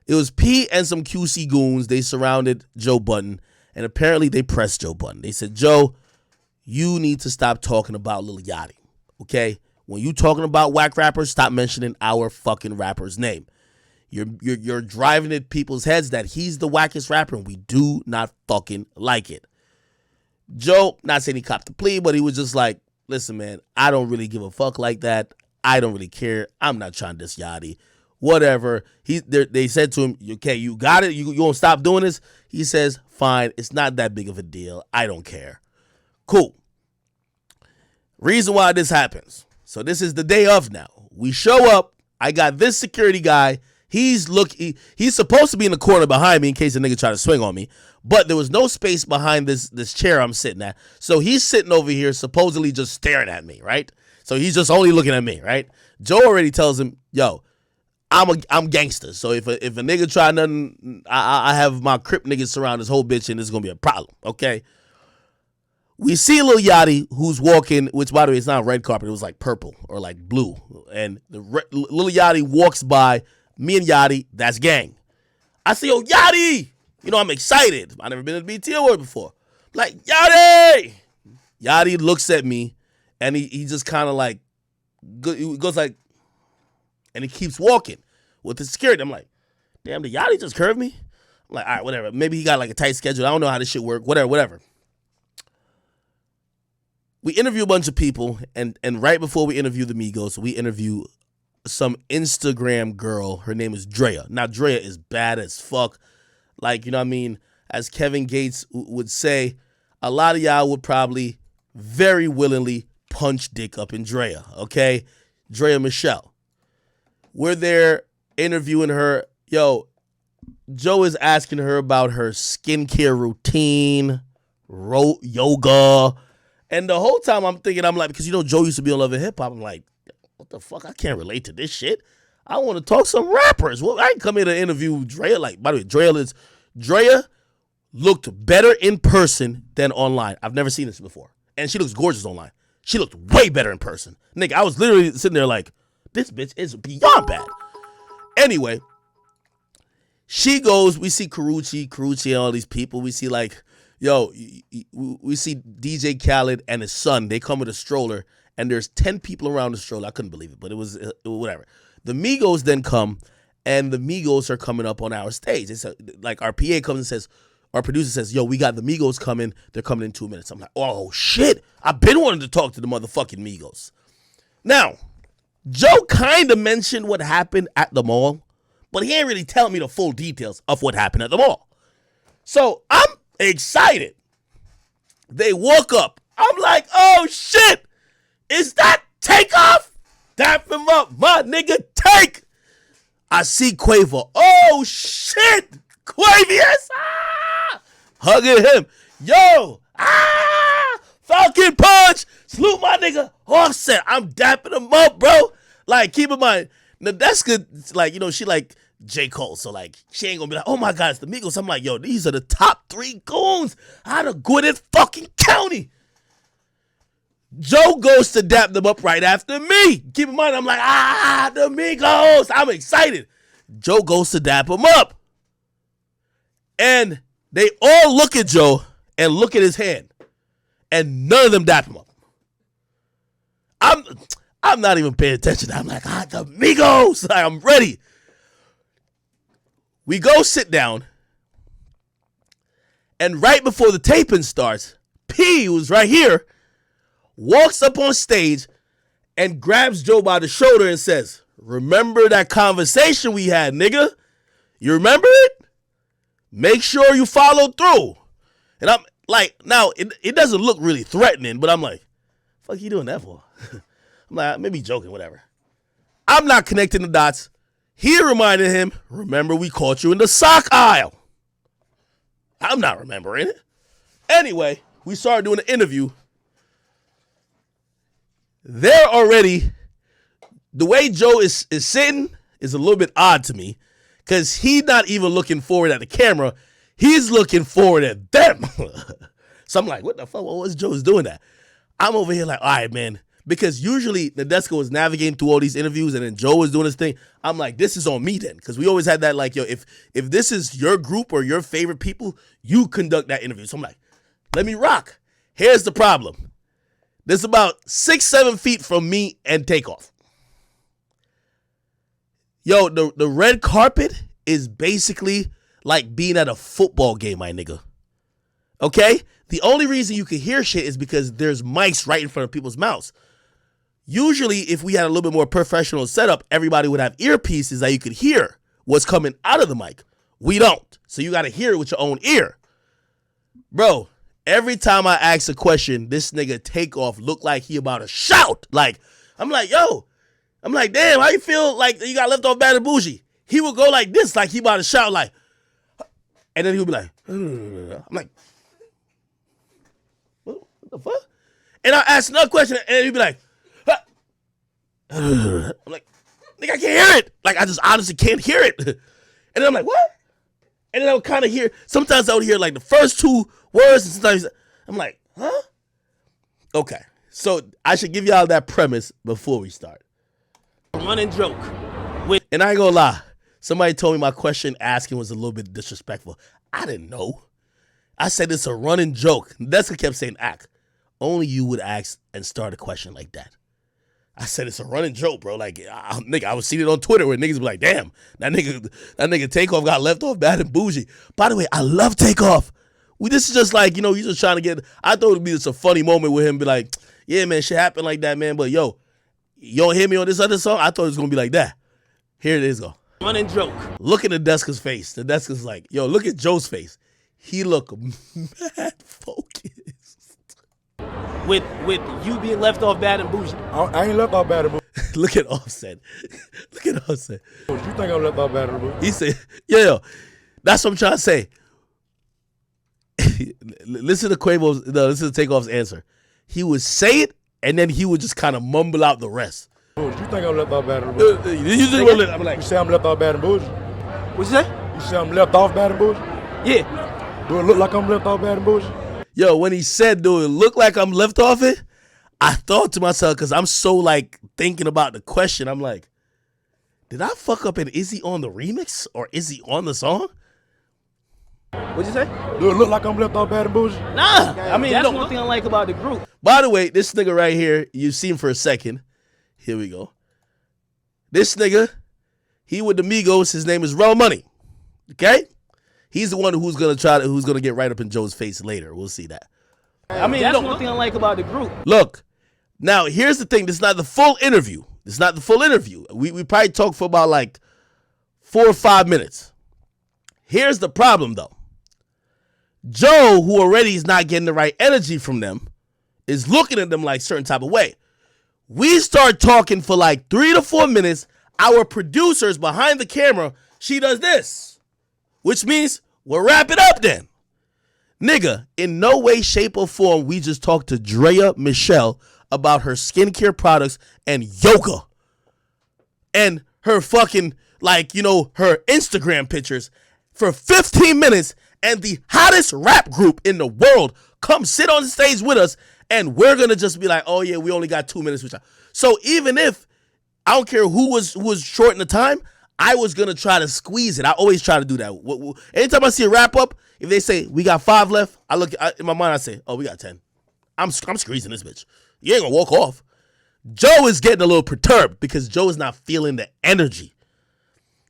it was P and some QC goons. They surrounded Joe Budden, and apparently they pressed Joe Budden. They said, Joe, you need to stop talking about Lil Yachty, okay? When you talking about whack rappers, stop mentioning our fucking rapper's name. You're driving at people's heads that he's the wackest rapper, and we do not fucking like it. Joe, not saying he copped the plea, but he was just like, listen, man, I don't really give a fuck like that. I don't really care. I'm not trying to diss Yachty. Whatever. They said to him, okay, you got it? You won't stop doing this? He says, fine, it's not that big of a deal. I don't care. Cool. Reason why this happens. So this is the day of now. We show up. I got this security guy. He's supposed to be in the corner behind me in case a nigga try to swing on me. But there was no space behind this chair I'm sitting at. So he's sitting over here supposedly just staring at me, right? So he's just only looking at me, right? Joe already tells him, yo, I'm gangster. So if a nigga try nothing, I have my Crip niggas surround this whole bitch and it's going to be a problem, okay? We see Lil Yachty who's walking, which by the way, it's not red carpet. It was like purple or like blue. And Lil Yachty walks by me and Yachty. That's gang. I say, yo, Yachty. You know, I'm excited. I've never been to the BT Award before. I'm like, Yachty. Yachty looks at me and he just kind of like, he goes like, and he keeps walking with the security. I'm like, damn, did Yachty just curve me? I'm like, all right, whatever. Maybe he got like a tight schedule. I don't know how this shit work. Whatever. We interview a bunch of people, and right before we interview the Migos, we interview some Instagram girl. Her name is Drea. Now, Drea is bad as fuck. Like, you know what I mean? As Kevin Gates would say, a lot of y'all would probably very willingly punch dick up in Drea, okay? Drea Michelle. We're there interviewing her. Yo, Joe is asking her about her skincare routine, yoga. And the whole time I'm thinking, I'm like, because you know Joe used to be on Love and Hip Hop. I'm like, what the fuck? I can't relate to this shit. I want to talk some rappers. Well, I can come here to interview Drea. Like, by the way, Drea looked better in person than online. I've never seen this before. And she looks gorgeous online. She looked way better in person. Nigga, I was literally sitting there like, this bitch is beyond bad. Anyway, she goes, we see Karuchi and all these people. We see like, yo, we see DJ Khaled and his son. They come with a stroller, and there's 10 people around the stroller. I couldn't believe it, but it was whatever. The Migos then come, and the Migos are coming up on our stage. It's like our PA comes and says, our producer says, yo, we got the Migos coming. They're coming in 2 minutes. I'm like, oh, shit. I've been wanting to talk to the motherfucking Migos. Now, Joe kind of mentioned what happened at the mall, but he ain't really telling me the full details of what happened at the mall. So I'm excited. They woke up. I'm like, oh shit, is that Takeoff? Dap him up, my nigga, Take. I see Quavo. Oh shit, Quavius. Hugging him. Yo, Falcon Punch. Salute my nigga Offset. I'm dapping him up, bro. Like, keep in mind, Nadeska, like, you know, she like J. Cole, so like she ain't gonna be like, oh my god, it's the Migos. I'm like, yo, these are the top 3 goons out of Gwinnett fucking County. Joe goes to dap them up right after me. Keep in mind, I'm like, the Migos. I'm excited. Joe goes to dap him up. And they all look at Joe and look at his hand. And none of them dap him up. I'm not even paying attention. I'm like, the Migos. I'm ready. We go sit down, and right before the taping starts, P, who's right here, walks up on stage and grabs Joe by the shoulder and says, remember that conversation we had, nigga? You remember it? Make sure you follow through. And I'm like, now, it doesn't look really threatening, but I'm like, fuck you doing that for? I'm like, maybe joking, whatever. I'm not connecting the dots. He reminded him, remember we caught you in the sock aisle. I'm not remembering it. Anyway, we started doing an interview. They're already, the way Joe is sitting is a little bit odd to me because he's not even looking forward at the camera. He's looking forward at them. So I'm like, what the fuck? What's Joe's doing that? I'm over here like, all right, man. Because usually Nadesco was navigating through all these interviews and then Joe was doing his thing. I'm like, this is on me then. Because we always had that like, yo, if this is your group or your favorite people, you conduct that interview. So I'm like, let me rock. Here's the problem. This is about 6-7 feet from me and Takeoff. Yo, the red carpet is basically like being at a football game, my nigga. Okay? The only reason you can hear shit is because there's mics right in front of people's mouths. Usually, if we had a little bit more professional setup, everybody would have earpieces that you could hear what's coming out of the mic. We don't. So you got to hear it with your own ear. Bro, every time I ask a question, this nigga Takeoff look like he about to shout. Like, I'm like, yo. I'm like, damn, how you feel like you got left off Bad and Bougie? He would go like this, like he about to shout, like, and then he would be like, I'm like, what the fuck? And I ask another question, and he'd be like, I'm like, nigga, I can't hear it. Like, I just honestly can't hear it. And then I'm like, what? And then I would kind of hear, sometimes I would hear like the first two words, and sometimes I'm like, huh? Okay, so I should give y'all that premise before we start. Running joke. And I ain't gonna lie, somebody told me my question asking was a little bit disrespectful. I didn't know. I said it's a running joke. That's what kept saying act. Only you would ask and start a question like that. I said it's a running joke, bro. Like, nigga, I was seeing it on Twitter where niggas be like, damn, that nigga Takeoff got left off Bad and Bougie. By the way, I love Takeoff. This is just like, you know, he's just trying to get, I thought it would be just a funny moment with him, be like, yeah, man, shit happened like that, man. But yo, you don't hear me on this other song? I thought it was going to be like that. Here it is, go. Running joke. Look at Nadesca's face. Nadesca's like, yo, look at Joe's face. He look mad focused. With you being left off Bad and Bougie. I ain't left off Bad and Bougie. Look at Offset. Look at Offset. You think I'm left off Bad and Bougie? He said, yo, that's what I'm trying to say. Listen to Quavo's, no, listen to Takeoff's answer. He would say it, and then he would just kind of mumble out the rest. You think I'm left off Bad and Bougie? I'm like, you say I'm left off Bad and Bougie? What'd you say? You say I'm left off Bad and Bougie? Yeah. Do it look like I'm left off Bad and Bougie? Yo, when he said, do it look like I'm left off it? I thought to myself, because I'm so like thinking about the question, I'm like, did I fuck up and is he on the remix or is he on the song? What'd you say? Do it look like I'm left off Bad and Bougie? Nah. I mean, that's one thing I like about the group. By the way, this nigga right here, you see him for a second. Here we go. This nigga, he with the Migos, his name is Rel Money. Okay? He's the one who's gonna get right up in Joe's face later. We'll see that. I mean, that's one thing I like about the group. Look, now here's the thing. This is not the full interview. We probably talked for about like 4 or 5 minutes. Here's the problem though. Joe, who already is not getting the right energy from them, is looking at them like certain type of way. We start talking for like 3 to 4 minutes. Our producers behind the camera, she does this, which means we'll wrap it up then. Nigga, in no way, shape, or form, we just talked to Drea Michelle about her skincare products and yoga. And her fucking, like, you know, her Instagram pictures for 15 minutes, and the hottest rap group in the world come sit on the stage with us, and we're gonna just be like, oh yeah, we only got 2 minutes with y'all. So even if, I don't care who was short in the time, I was gonna try to squeeze it. I always try to do that. Anytime I see a wrap up, if they say we got 5 left, in my mind I say, oh, we got 10. I'm squeezing this bitch. You ain't gonna walk off. Joe is getting a little perturbed because Joe is not feeling the energy.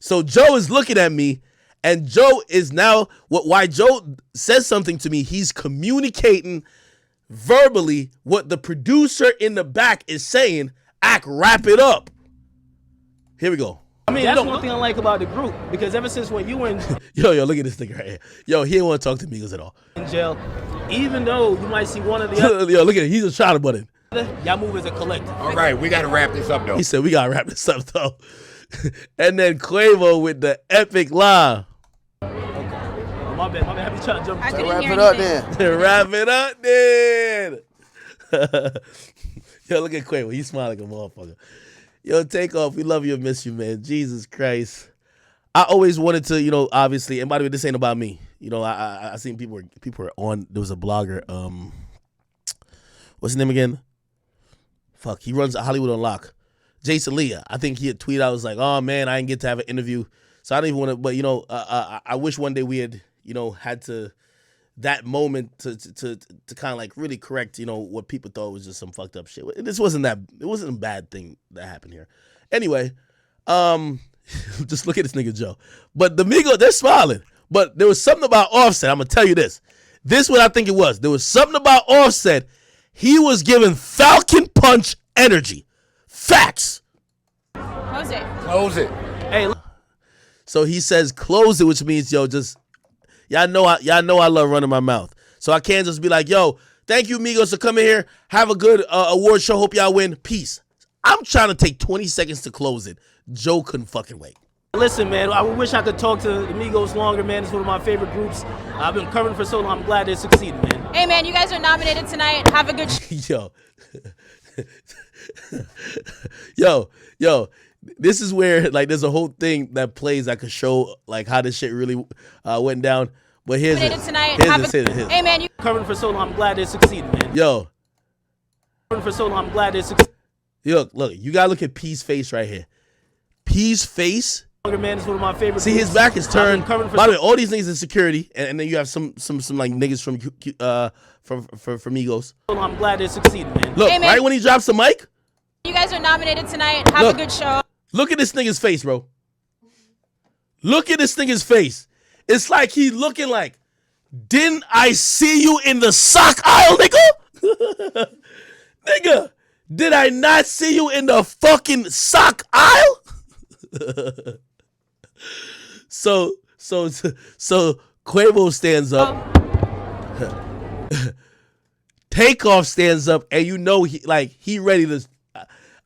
So Joe is looking at me, and Joe is now, why Joe says something to me, he's communicating verbally what the producer in the back is saying. Wrap it up. Here we go. I mean, that's one thing I like about the group, because ever since when you were in yo, look at this nigga right here. Yo, he didn't want to talk to Migos at all. In jail, even though you might see one of the other. Yo, look at it. He's a shot button. Y'all move as a collective. All right, we got to wrap this up, though. He said we gotta wrap this up though. And then Quavo with the epic line. My bad. I be trying to jump. Wrap it up then. Wrap it up then. Yo, look at Quavo. He's smiling like a motherfucker. Yo, Takeoff. We love you and miss you, man. Jesus Christ. I always wanted to, you know, obviously, and by the way, this ain't about me. You know, I seen people were on. There was a blogger. What's his name again? Fuck. He runs Hollywood Unlock. Jason Leah. I think he had tweeted. I was like, oh man, I didn't get to have an interview, so I don't even want to. But you know, I wish one day we had, you know, had to that moment to kind of like really correct, you know, what people thought was just some fucked up shit. This wasn't that. It wasn't a bad thing that happened here. Anyway, just look at this nigga Joe. But the Migos, they're smiling. But there was something about Offset. I'm gonna tell you this. This is what I think it was. There was something about Offset. He was giving Falcon Punch energy. Facts. Close it. Close it. Hey, so he says close it, which means yo, just y'all know I love running my mouth. So I can't just be like, yo, thank you Migos for coming here. Have a good award show. Hope y'all win. Peace. I'm trying to take 20 seconds to close it. Joe couldn't fucking wait. Listen, man, I wish I could talk to the Migos longer, man. It's one of my favorite groups. I've been covering for so long. I'm glad they succeeded, man. Hey, man, you guys are nominated tonight. Have a good Yo. yo, this is where like there's a whole thing that plays that could show like how this shit really went down. But here's it. Tonight. Hey man, you covering for so long. I'm glad they succeeded, man. Yo, covering for so long. I'm glad they succeeded. Yo, look, you gotta look at P's face right here. P's face. Man, it's one of my favorite. See, his back is turned. By the way, all these niggas in security, and then you have some like niggas from Migos. I'm glad they succeeded, man. Look, hey, man, right when he drops the mic. You guys are nominated tonight. Have a good show. Look at this nigga's face, bro. Look at this nigga's face. It's like he looking like, didn't I see you in the sock aisle, nigga? Nigga, did I not see you in the fucking sock aisle? So Quavo stands up. Takeoff stands up, and you know he ready to.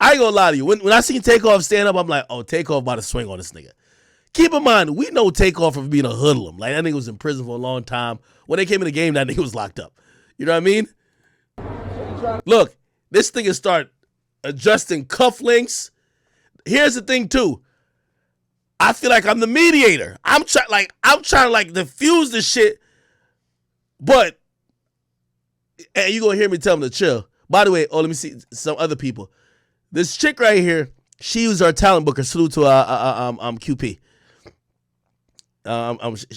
I ain't gonna lie to you. When I seen Takeoff stand up, I'm like, oh, Takeoff about to swing on this nigga. Keep in mind, we know Takeoff for being a hoodlum. Like that nigga was in prison for a long time. When they came in the game, that nigga was locked up. You know what I mean? Look, this nigga start adjusting cufflinks. Here's the thing too. I feel like I'm the mediator. I'm trying to diffuse this shit, but and you gonna hear me tell him to chill. By the way, let me see some other people. This chick right here, she was our talent booker. Salute to QP.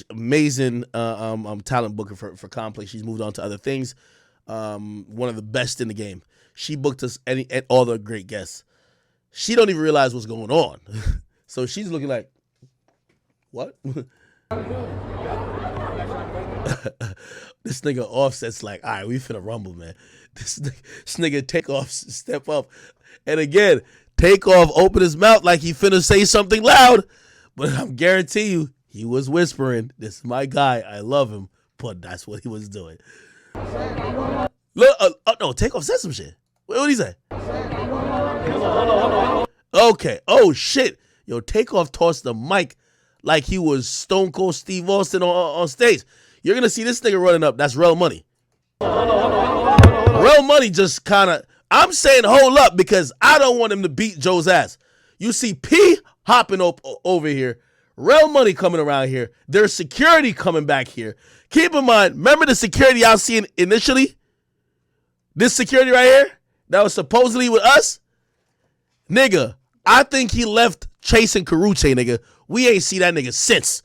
Amazing talent booker for Complex. She's moved on to other things. One of the best in the game. She booked us and all the great guests. She don't even realize what's going on. So she's looking like, what? This nigga Offset's like, all right, we finna rumble, man. This nigga Takeoff step up. And again, Takeoff open his mouth like he finna say something loud. But I'm guarantee you, he was whispering, this is my guy, I love him. But that's what he was doing. Look, no, Takeoff said some shit. What did he say? Hold on. Okay. Oh, shit. Yo, Takeoff tossed the mic like he was Stone Cold Steve Austin on stage. You're going to see this nigga running up. That's Real Money. Real Money just kind of, I'm saying hold up because I don't want him to beat Joe's ass. You see P hopping over here. Real Money coming around here. There's security coming back here. Keep in mind, remember the security I was seeing initially? This security right here that was supposedly with us? Nigga, I think he left chasing Karuche, nigga. We ain't see that nigga since.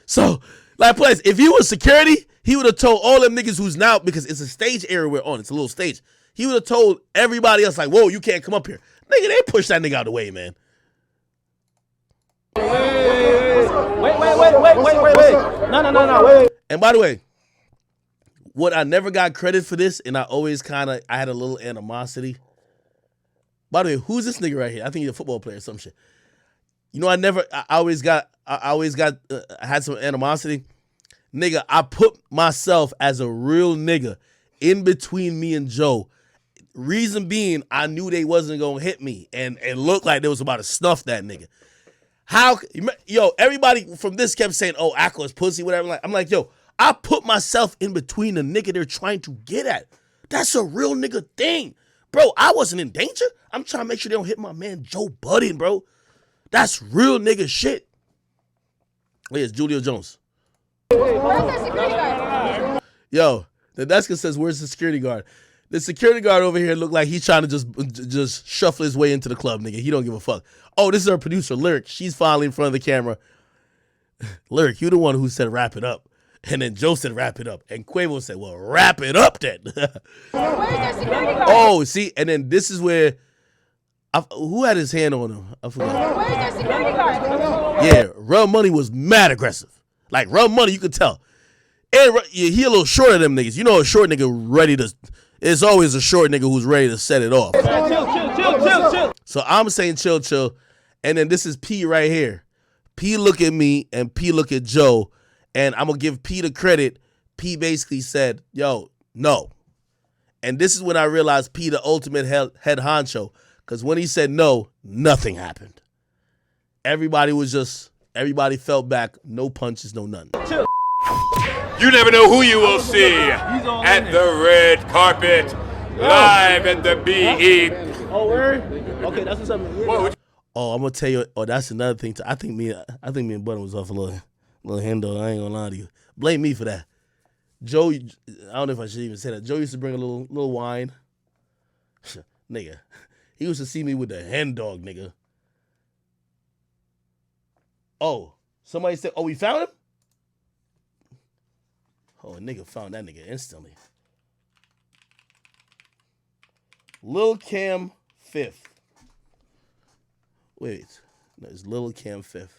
So, like, plus, if he was security, he would have told all them niggas who's now, because it's a stage area we're on. It's a little stage. He would have told everybody else, like, whoa, you can't come up here. Nigga, they push that nigga out of the way, man. Wait. No, wait. And by the way, what I never got credit for this, and I always I had a little animosity. By the way, who's this nigga right here? I think he's a football player or some shit. You know, I always had some animosity. Nigga, I put myself as a real nigga in between me and Joe, Reason being, I knew they wasn't gonna hit me, and it looked like they was about to snuff that nigga. Everybody from this kept saying, "Oh, Akko is pussy," whatever. I'm like, yo, I put myself in between the nigga they're trying to get at. That's a real nigga thing, bro. I wasn't in danger. I'm trying to make sure they don't hit my man Joe Budden, bro. That's real nigga shit. Oh, yeah, it's Julio Jones. Where's the security guard? Yo, the desk says, "Where's the security guard?" The security guard over here looked like he's trying to just shuffle his way into the club, nigga. He don't give a fuck. Oh, this is our producer, Lyric. She's finally in front of the camera. Lyric, you the one who said wrap it up. And then Joe said wrap it up. And Quavo said, well, wrap it up then. Where's the security guard? Oh, see, and then this is where, who had his hand on him? I forgot. Where's the security guard? Yeah, Run Money was mad aggressive. Like, Run Money, you could tell. And he a little short of them niggas. You know a short nigga ready to, it's always a short nigga who's ready to set it off. Chill. So I'm saying chill. And then this is P right here. P look at me and P look at Joe. And I'm going to give P the credit. P basically said, yo, no. And this is when I realized P the ultimate head honcho. Because when he said no, nothing happened. Everybody fell back. No punches, no nothing. You never know who you will see at the red carpet, live at the BE. Oh, word? Okay, that's what's up. Oh, I'm gonna tell you. Oh, that's another thing. I think me and Budden was off a little handle. I ain't gonna lie to you. Blame me for that. Joe, I don't know if I should even say that. Joe used to bring a little wine. Nigga, he used to see me with the hen dog, nigga. Oh, somebody said, oh, we found him? Oh, a nigga found that nigga instantly. Lil Cam 5th. Wait, no, it's Lil Cam 5th.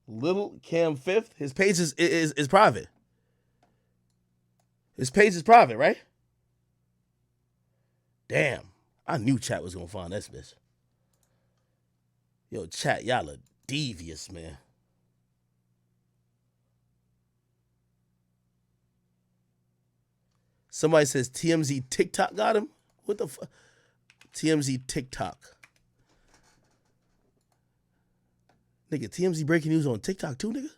Lil Cam 5th. His page is private. His page is private, right? Damn, I knew chat was gonna find this bitch. Yo, chat, y'all are devious, man. Somebody says TMZ TikTok got him. What the fuck? TMZ TikTok. Nigga, TMZ breaking news on TikTok too, nigga?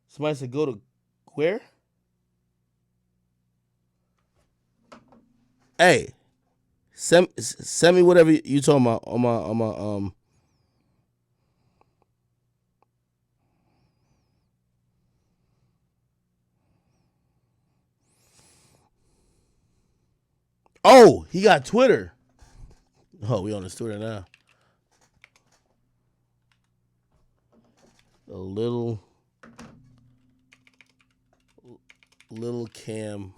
Somebody said go to where? Hey, send me whatever you talking about on my Oh, he got Twitter. Oh, we on his Twitter now. A Lil Cam.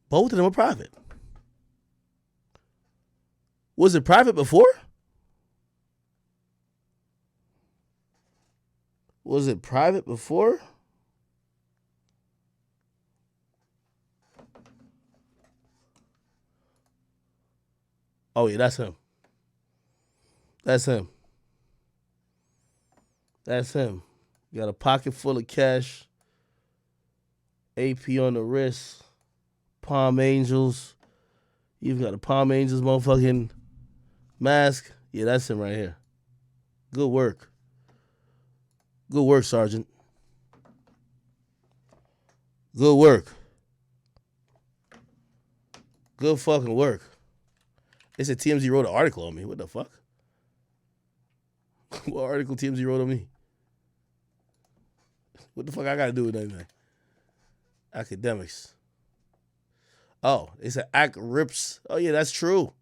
Both of them are private. Was it private before? Was it private before? Oh, yeah, that's him. That's him. That's him. You got a pocket full of cash, AP on the wrist, Palm Angels. You've got a Palm Angels motherfucking mask. Yeah, that's him right here. Good work. Good work, Sergeant. Good work. Good fucking work. They said TMZ wrote an article on me. What the fuck? What article TMZ wrote on me? What the fuck I gotta do with anything? Akademiks. Oh, they said Ak rips. Oh yeah, that's true.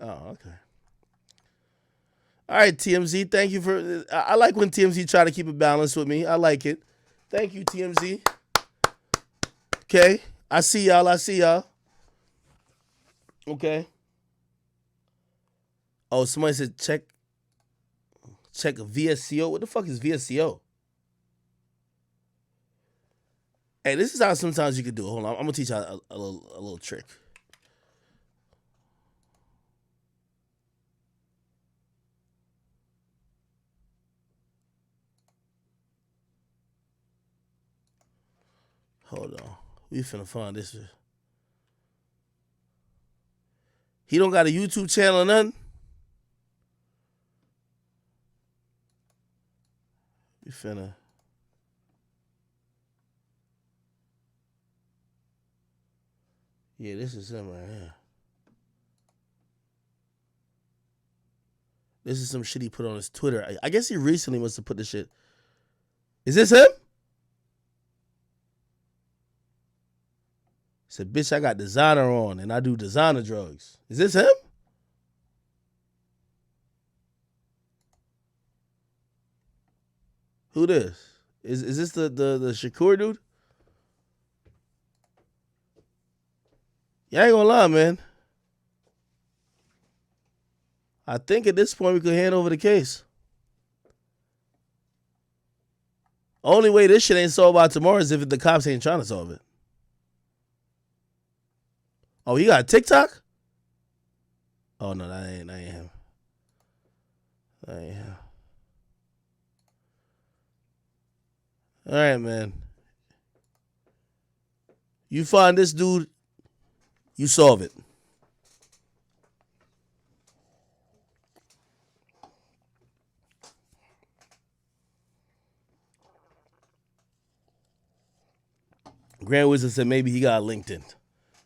Oh, okay. All right, TMZ. Thank you for. I like when TMZ try to keep a balance with me. I like it. Thank you, TMZ. Okay, I see y'all. Okay. Oh, somebody said check VSCO. What the fuck is VSCO? Hey, this is how sometimes you can do it. Hold on, I'm gonna teach you a little trick. Hold on, we finna find this. He don't got a YouTube channel or nothing. We finna. Yeah, this is him right here. This is some shit he put on his Twitter. I guess he recently must have put this shit. Is this him? He said, bitch, I got designer on and I do designer drugs. Is this him? Who this? Is this the Shakur dude? Yeah, I ain't gonna lie, man. I think at this point we could hand over the case. Only way this shit ain't solved by tomorrow is if the cops ain't trying to solve it. Oh, he got a TikTok? Oh no, that ain't him. That ain't him. All right, man. You find this dude, you solve it. Grand Wizard said maybe he got LinkedIn.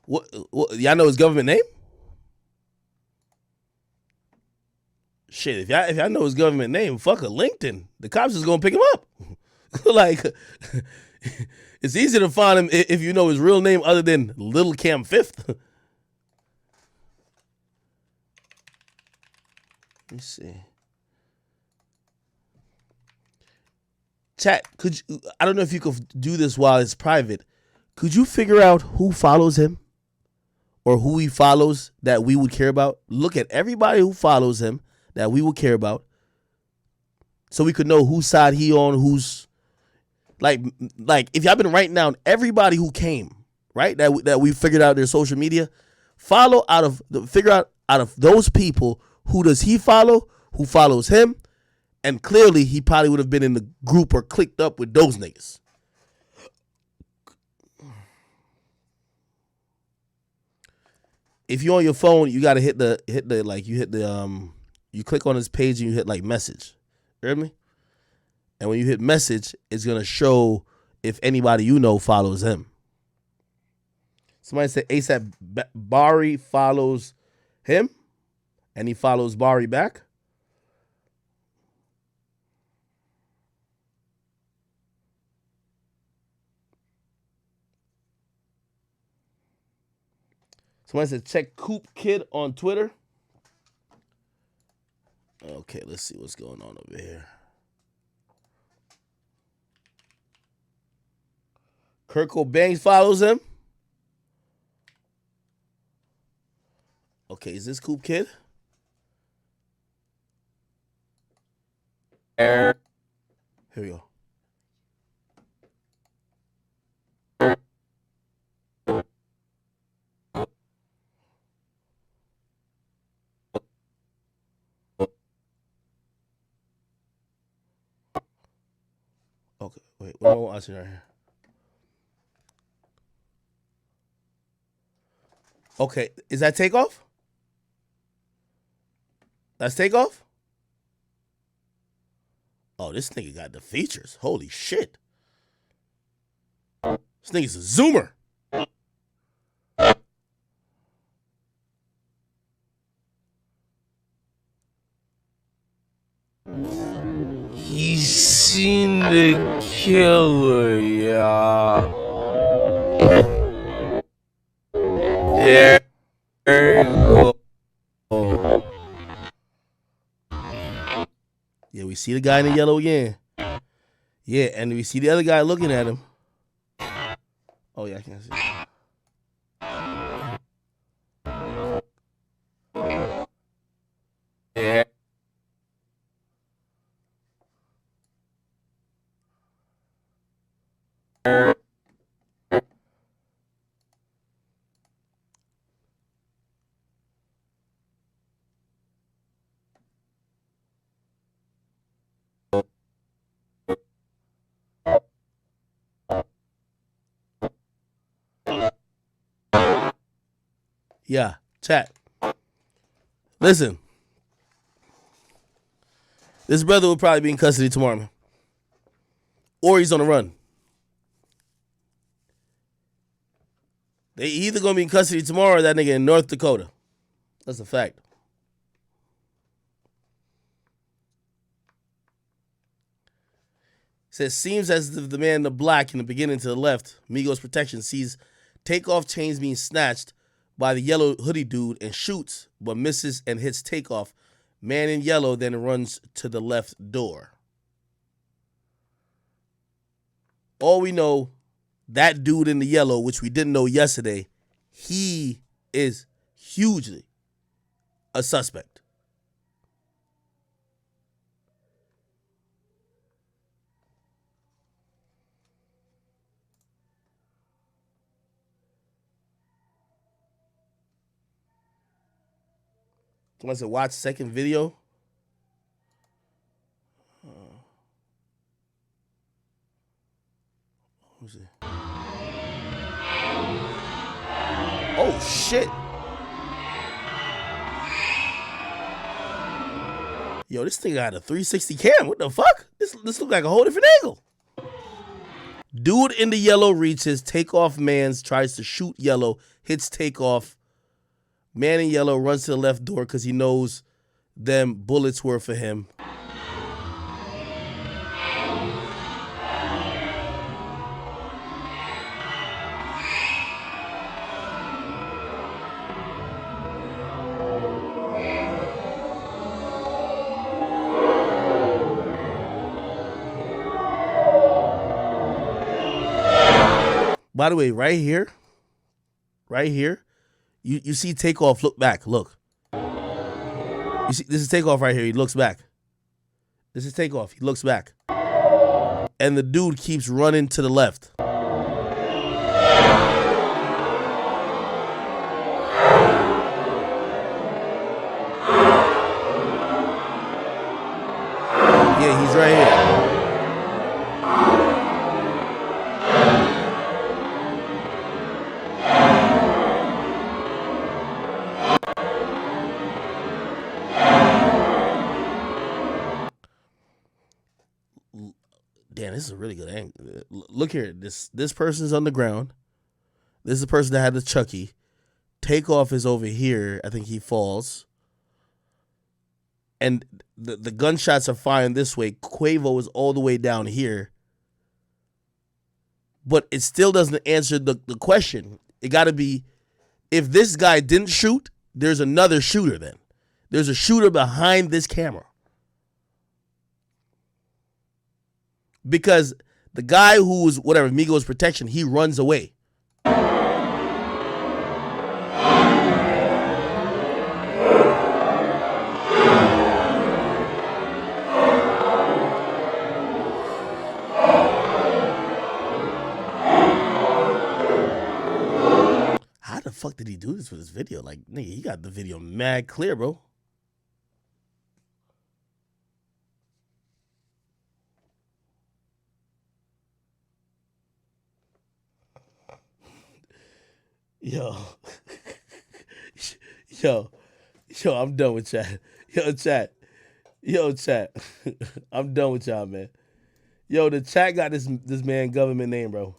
What y'all know his government name? Shit, if y'all know his government name, fuck a LinkedIn. The cops is gonna pick him up. Like, it's easy to find him if you know his real name other than Lil Cam 5th. Let me see. Chat, could you, I don't know if you could do this while it's private. Could you figure out who follows him or who he follows that we would care about? Look at everybody who follows him that we would care about so we could know whose side he on, who's like if y'all been writing down everybody who came, right? That we figured out their social media, figure out of those people, who does he follow, who follows him, and clearly he probably would have been in the group or clicked up with those niggas. If you're on your phone, you gotta hit the you click on his page and you hit like message. You heard me? And when you hit message, it's gonna show if anybody you know follows him. Somebody said ASAP Bari follows him, and he follows Bari back. Somebody said check Coop Kid on Twitter. Okay, let's see what's going on over here. Kurt Cobain follows him. Okay, is this Coop Kid? Here we go. Okay, wait, what am I watching right here? Okay, is that Takeoff? That's Takeoff? Oh, this nigga got the features. Holy shit. This nigga's a zoomer. He's seen the killer, y'all. There you go. Yeah, we see the guy in the yellow again. Yeah, and we see the other guy looking at him. Oh, yeah, I can't see. Yeah. Yeah, chat. Listen. This brother will probably be in custody tomorrow, man. Or he's on the run. They either going to be in custody tomorrow or that nigga in North Dakota. That's a fact. Says, seems as if the man in the black in the beginning to the left, Migos protection, sees takeoff chains being snatched by the yellow hoodie dude and shoots, but misses and hits takeoff. Man in yellow then runs to the left door. All we know, that dude in the yellow, which we didn't know yesterday, he is hugely a suspect. Somebody said, watch second video. Who's it? Oh, shit. Yo, this thing got a 360 cam. What the fuck? This look like a whole different angle. Dude in the yellow reaches. Takeoff man's tries to shoot yellow. Hits takeoff. Man in yellow runs to the left door because he knows them bullets were for him. By the way, right here, you see Takeoff look back. Look. You see, this is Takeoff right here. He looks back. This is Takeoff. He looks back. And the dude keeps running to the left. Yeah, he's right here. Damn, this is a really good angle. Look here. This person's on the ground. This is the person that had the Chucky. Takeoff is over here. I think he falls. And the gunshots are firing this way. Quavo is all the way down here. But it still doesn't answer the question. It got to be, if this guy didn't shoot, there's another shooter then. There's a shooter behind this camera. Because the guy who's, whatever, Migos protection, he runs away. How the fuck did he do this with this video? Like, nigga, he got the video mad clear, bro. Yo, I'm done with chat. Yo, chat. I'm done with y'all, man. Yo, the chat got this man government name, bro.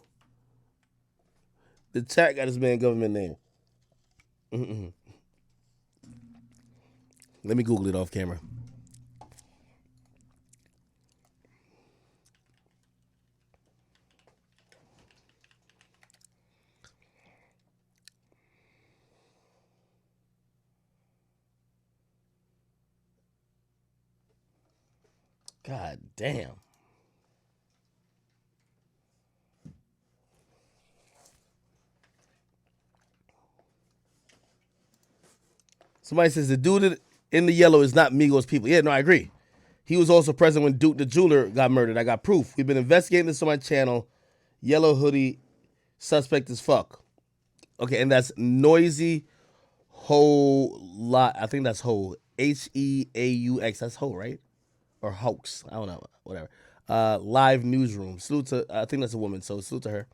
The chat got this man government name. Let me Google it off camera. God damn. Somebody says the dude in the yellow is not Migos people. Yeah, no, I agree. He was also present when Duke the jeweler got murdered. I got proof. We've been investigating this on my channel. Yellow hoodie, suspect as fuck. Okay, and that's Noisy Ho lot. I think that's Ho. Heaux. That's Ho, right? Or Hoax. I don't know. Whatever. Live newsroom. Salute to, I think that's a woman, so salute to her.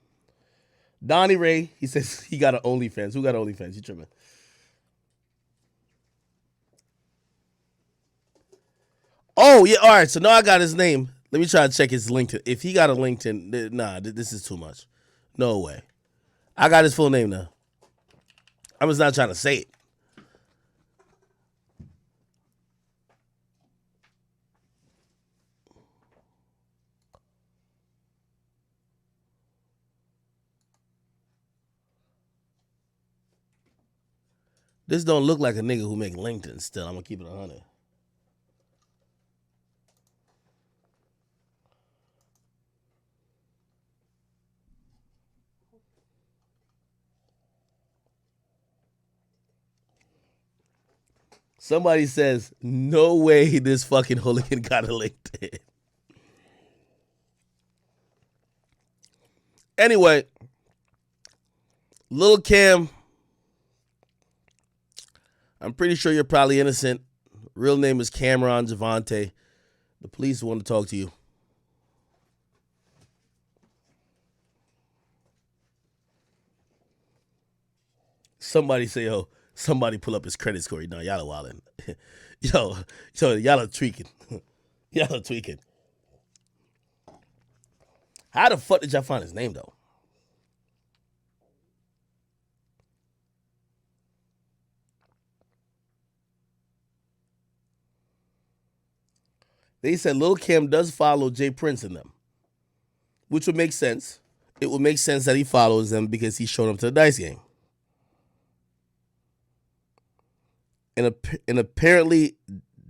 Donnie Ray, he says he got an OnlyFans. Who got an OnlyFans? You tripping? Oh, yeah, all right. So now I got his name. Let me try to check his LinkedIn. If he got a LinkedIn, nah, this is too much. No way. I got his full name now. I'm just not trying to say it. This don't look like a nigga who make LinkedIn still. I'm going to keep it 100. Somebody says, no way this fucking hooligan got a LinkedIn. Anyway, Lil Cam, I'm pretty sure you're probably innocent. Real name is Cameron Javante. The police want to talk to you. Somebody say, yo, somebody pull up his credit score. No, y'all are wildin'. yo, y'all are tweaking. Y'all are tweaking. How the fuck did y'all find his name, though? They said Lil Cam does follow Jay Prince in them, which would make sense. It would make sense that he follows them because he showed up to the dice game. And apparently,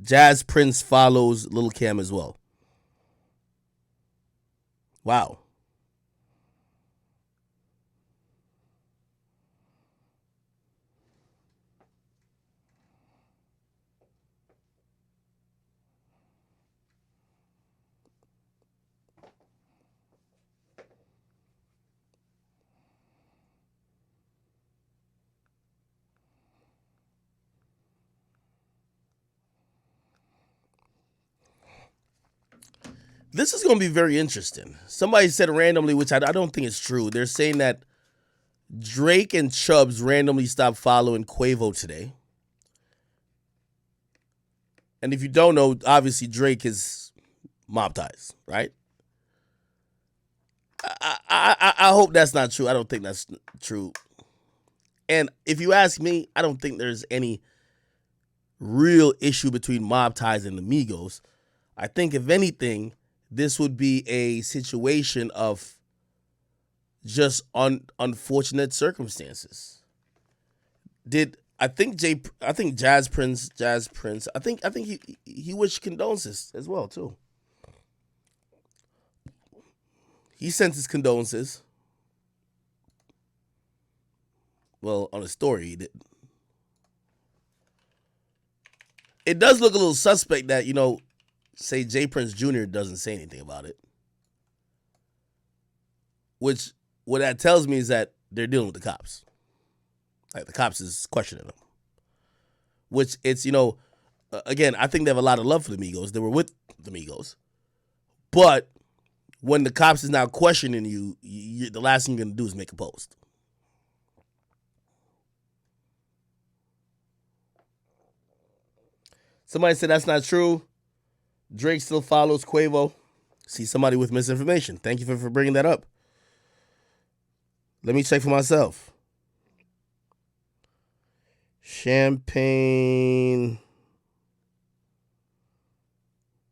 Jazz Prince follows Lil Cam as well. Wow. This is going to be very interesting. Somebody said randomly, which I don't think is true. They're saying that Drake and Chubbs randomly stopped following Quavo today. And if you don't know, obviously Drake is mob ties, right? I hope that's not true. I don't think that's true. And if you ask me, I don't think there's any real issue between mob ties and the Migos. I think, if anything, this would be a situation of just unfortunate circumstances. I think Jazz Prince, I think he wished condolences as well too. He sent his condolences. Well, on a story he did. It does look a little suspect that, say Jay Prince Jr. doesn't say anything about it. Which, what that tells me is that they're dealing with the cops. Like, the cops is questioning them. Which, it's, again, I think they have a lot of love for the Migos. They were with the Migos. But when the cops is now questioning you, the last thing you're going to do is make a post. Somebody said that's not true. Drake still follows Quavo. See, somebody with misinformation. Thank you for bringing that up. Let me check for myself. Champagne.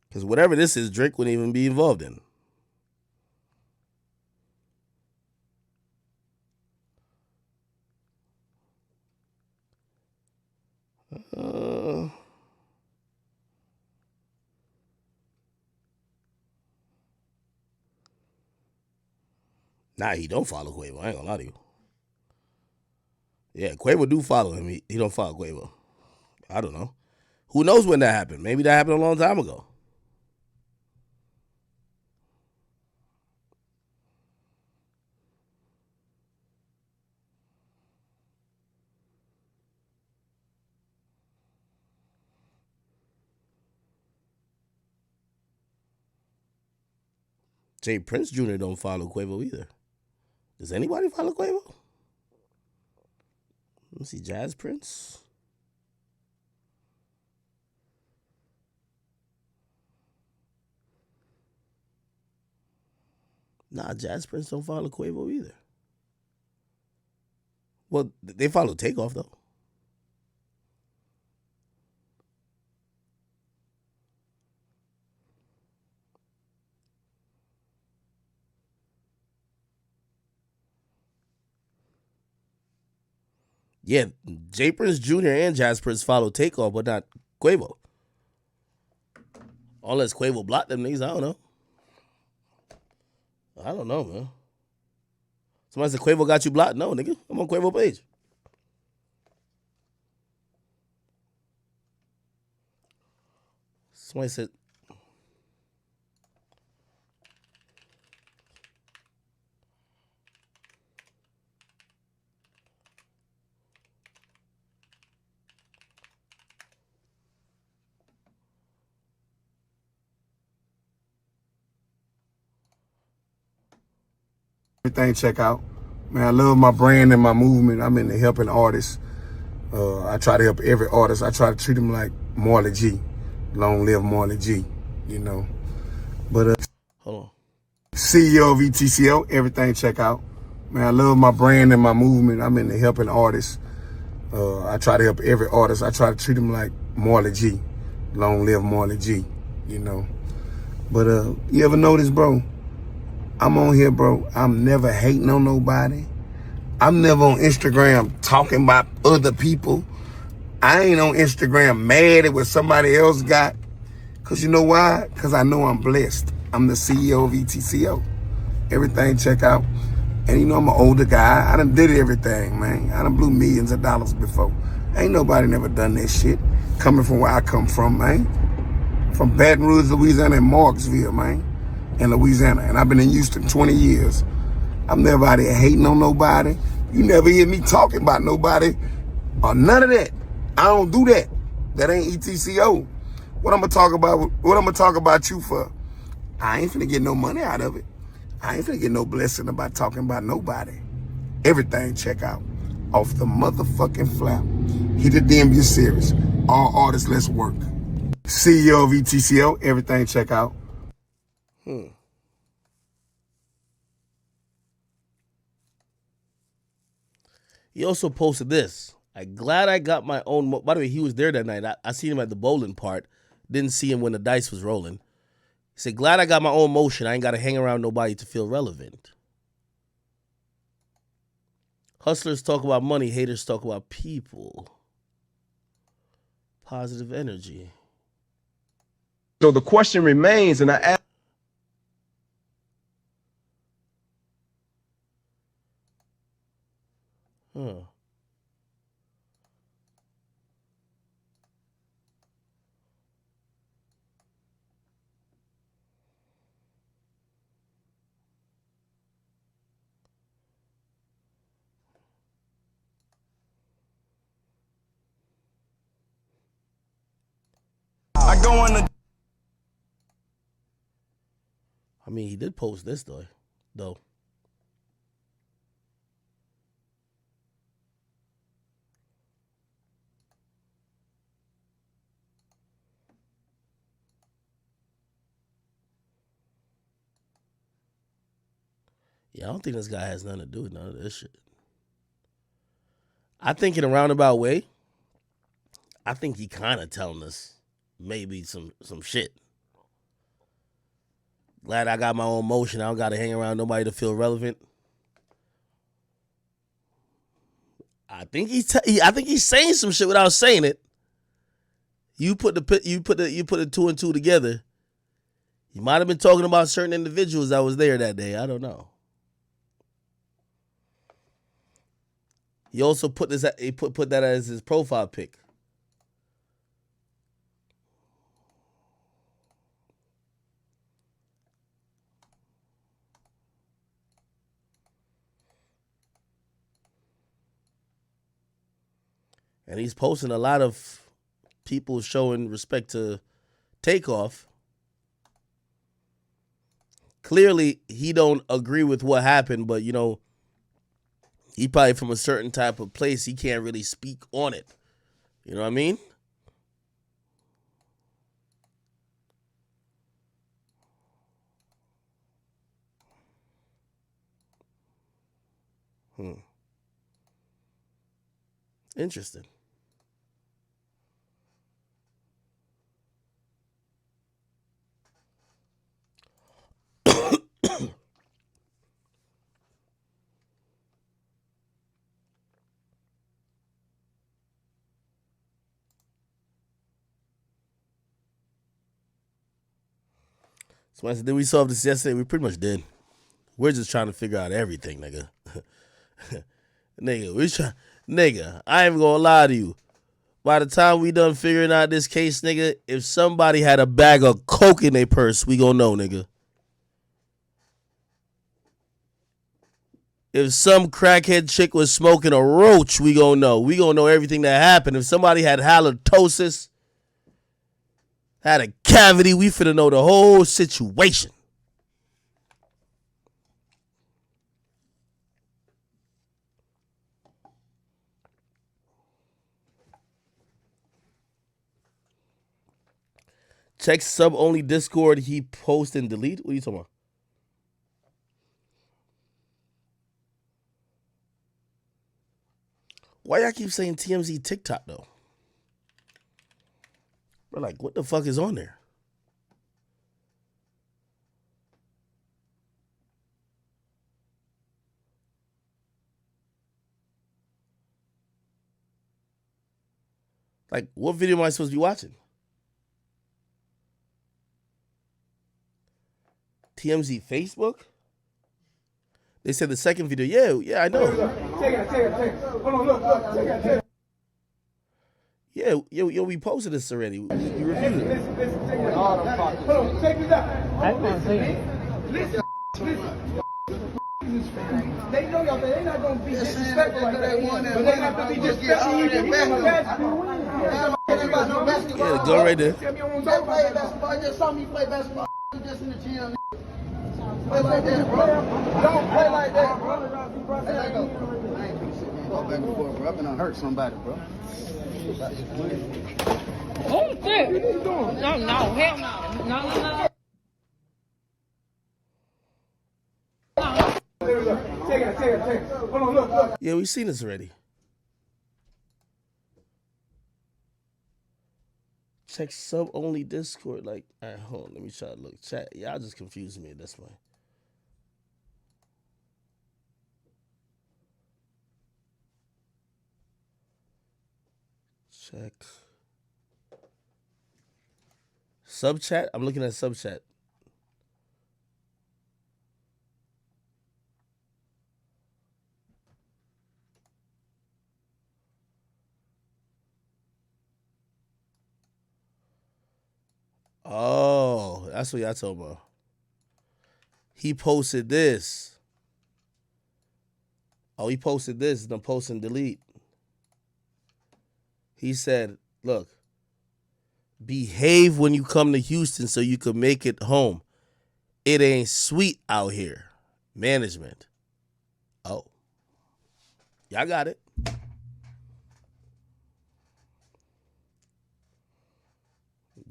Because whatever this is, Drake wouldn't even be involved in. Nah, he don't follow Quavo. I ain't gonna lie to you. Yeah, Quavo do follow him. He don't follow Quavo. I don't know. Who knows when that happened? Maybe that happened a long time ago. Jay Prince Jr. don't follow Quavo either. Does anybody follow Quavo? Let me see, Jazz Prince. Nah, Jazz Prince don't follow Quavo either. Well, they follow Takeoff though. Yeah, Jay Prince Jr. and Jazz Prince follow Takeoff, but not Quavo. Unless Quavo blocked them niggas, I don't know. I don't know, man. Somebody said Quavo got you blocked? No, nigga. I'm on Quavo page. Somebody said... Everything check out. Man, I love my brand and my movement. I'm into helping artists. I try to help every artist. I try to treat them like Marley G. Long live Marley G, you know. But hold on. CEO of ETCO, everything check out. Man, I love my brand and my movement. I'm into helping artists. I try to help every artist. I try to treat them like Marley G. Long live Marley G, you know. But you ever notice, bro? I'm on here, bro. I'm never hating on nobody. I'm never on Instagram talking about other people. I ain't on Instagram mad at what somebody else got. Because you know why? Because I know I'm blessed. I'm the CEO of ETCO. Everything check out. And you know I'm an older guy. I done did everything, man. I done blew millions of dollars before. Ain't nobody never done that shit. Coming from where I come from, man. From Baton Rouge, Louisiana, and Marksville, man. In Louisiana, and I've been in Houston 20 years. I'm never out here hating on nobody. You never hear me talking about nobody or none of that. I don't do that. That ain't ETCO. What I'm gonna talk about you for? I ain't finna get no money out of it. I ain't finna get no blessing about talking about nobody. Everything check out off the motherfucking flap. Hit the DMV series. All artists, let's work. CEO of ETCO, everything check out. He also posted this. I'm glad I got my own... By the way, he was there that night. I seen him at the bowling part. Didn't see him when the dice was rolling. He said, glad I got my own motion. I ain't got to hang around nobody to feel relevant. Hustlers talk about money. Haters talk about people. Positive energy. So the question remains, and I ask... Huh. I go on the... I mean, he did post this, though. Yeah, I don't think this guy has nothing to do with none of this shit. I think in a roundabout way, I think he kind of telling us maybe some shit. Glad I got my own motion. I don't got to hang around nobody to feel relevant. I think he's saying some shit without saying it. You put the two and two together. He might have been talking about certain individuals that was there that day. I don't know. He also put that as his profile pic. And he's posting a lot of people showing respect to Takeoff. Clearly, he don't agree with what happened, but, you know, he probably from a certain type of place. He can't really speak on it. You know what I mean? Interesting. So I said, did we solve this yesterday? We pretty much did. We're just trying to figure out everything, nigga. Nigga, I ain't even gonna lie to you. By the time we done figuring out this case, nigga, if somebody had a bag of coke in their purse, we gonna know, nigga. If some crackhead chick was smoking a roach, we gonna know. We gonna know everything that happened. If somebody had halitosis, had a cavity, we finna know the whole situation. Check sub-only Discord. He post and delete. What are you talking about? Why y'all keep saying TMZ TikTok, though? We're like, what the fuck is on there? Like, what video am I supposed to be watching? TMZ Facebook? They said the second video. Yeah, I know. Take it. Hold on, look. Take it. Yeah, yo, we posted this already. You reviewed it. Listen, take it. Hold on, take this out. Listen. They know y'all, they're not going to be disrespectful like that. But they have to be disrespectful. Yeah, go right there. They play basketball. I just saw me play basketball just in the gym. Play like that, bro. Don't play like that, bro. Hey, let go. I ain't finna sit there and go back and forth, bro. I'm gonna hurt somebody, bro. Oh, shit. What are you doing? No, hell no. No. Take it. Hold on, look. Yeah, we've seen this already. Check sub-only Discord. Like, all right, hold on. Let me try to look. Chat. Y'all just confusing me. That's why. Check. Sub-chat? I'm looking at sub-chat. Oh, that's what y'all talking about. He posted this. Oh, he posted this. Then post and delete. He said, look, behave when you come to Houston so you can make it home. It ain't sweet out here. Management. Oh. Y'all got it.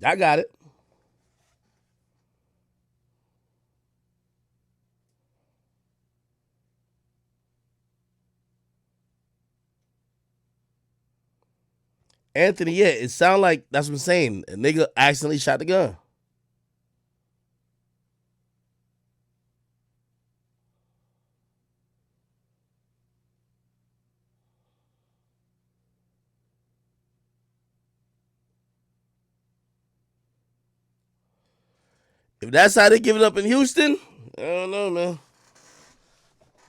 Y'all got it. Anthony, yeah, it sound like that's what I'm saying. A nigga accidentally shot the gun. If that's how they give it up in Houston, I don't know, man.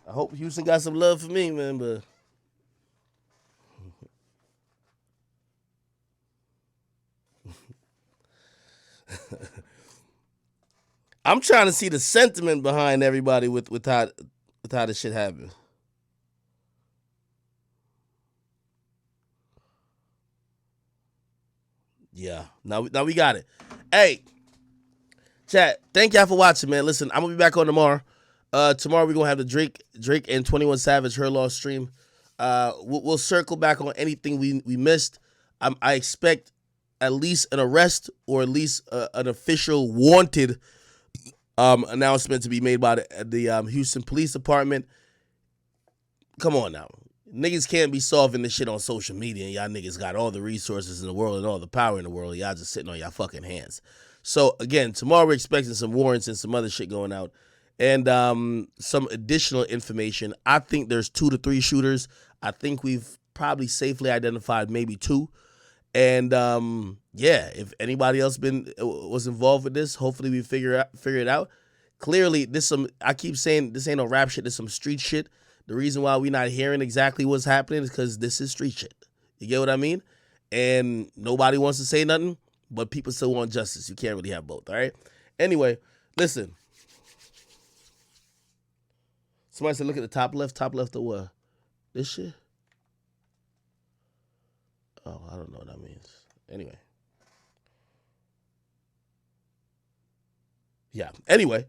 I hope Houston got some love for me, man, but I'm trying to see the sentiment behind everybody with how this shit happened. Yeah, now we got it. Hey, chat, thank y'all for watching, man. Listen, I'm gonna be back on tomorrow. Tomorrow we're gonna have the Drake and 21 Savage Her Loss stream. We'll circle back on anything we missed. I expect at least an arrest or at least an official wanted announcement to be made by the Houston Police Department. Come on now. Niggas can't be solving this shit on social media, and y'all niggas got all the resources in the world and all the power in the world. Y'all just sitting on y'all fucking hands. So, again, tomorrow we're expecting some warrants and some other shit going out. And some additional information. I think there's 2 to 3 shooters. I think we've probably safely identified maybe 2. And, yeah, if anybody else was involved with this, hopefully we figure it out. Clearly, I keep saying this ain't no rap shit. This some street shit. The reason why we're not hearing exactly what's happening is because this is street shit. You get what I mean? And nobody wants to say nothing, but people still want justice. You can't really have both, all right? Anyway, listen. Somebody said, look at the top left of what? This shit? Oh, I don't know what that means. Anyway. Yeah, anyway.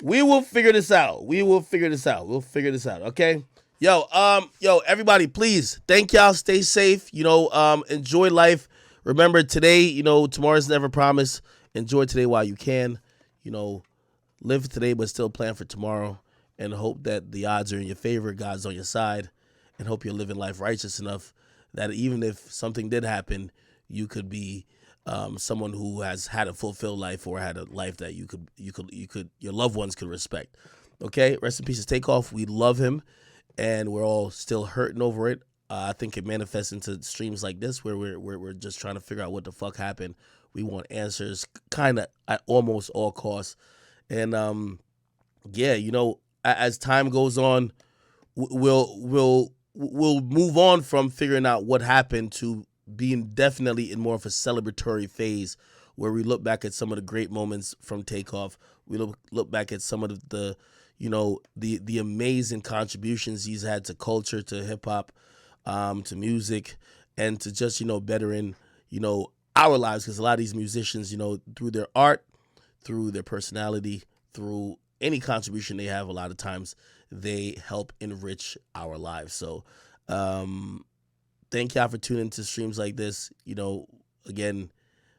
We will figure this out. We'll figure this out, okay? Yo, everybody, please, thank y'all. Stay safe. Enjoy life. Remember, today, tomorrow's never promised. Enjoy today while you can. Live for today, but still plan for tomorrow. And hope that the odds are in your favor, God's on your side. And hope you're living life righteous enough that even if something did happen, you could be someone who has had a fulfilled life or had a life that your loved ones could respect. Okay, rest in peace to Takeoff. We love him, and we're all still hurting over it. I think it manifests into streams like this where we're just trying to figure out what the fuck happened. We want answers, kind of at almost all costs. And as time goes on, we'll move on from figuring out what happened to being definitely in more of a celebratory phase where we look back at some of the great moments from Takeoff. We look back at some of the amazing contributions he's had to culture, to hip hop, to music, and to just, bettering, our lives. Because a lot of these musicians, through their art, through their personality, through any contribution they have, a lot of times they help enrich our lives. So, thank y'all for tuning into streams like this. Again,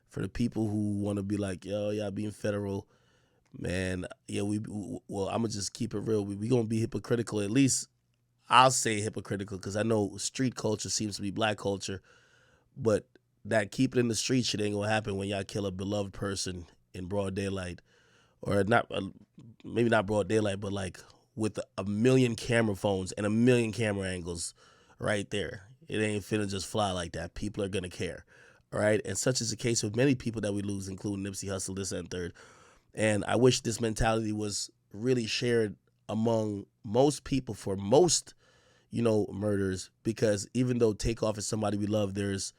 for the people who want to be like, yo, y'all being federal, man, yeah, I'm going to just keep it real. We going to be hypocritical. At least I'll say hypocritical because I know street culture seems to be black culture, but that keep it in the street shit ain't going to happen when y'all kill a beloved person in broad daylight. Or not, maybe not broad daylight, but like with a million camera phones and a million camera angles right there. It ain't finna just fly like that. People are gonna care, all right? And such is the case with many people that we lose, including Nipsey Hussle, this and third. And I wish this mentality was really shared among most people for most, murders, because even though Takeoff is somebody we love, there's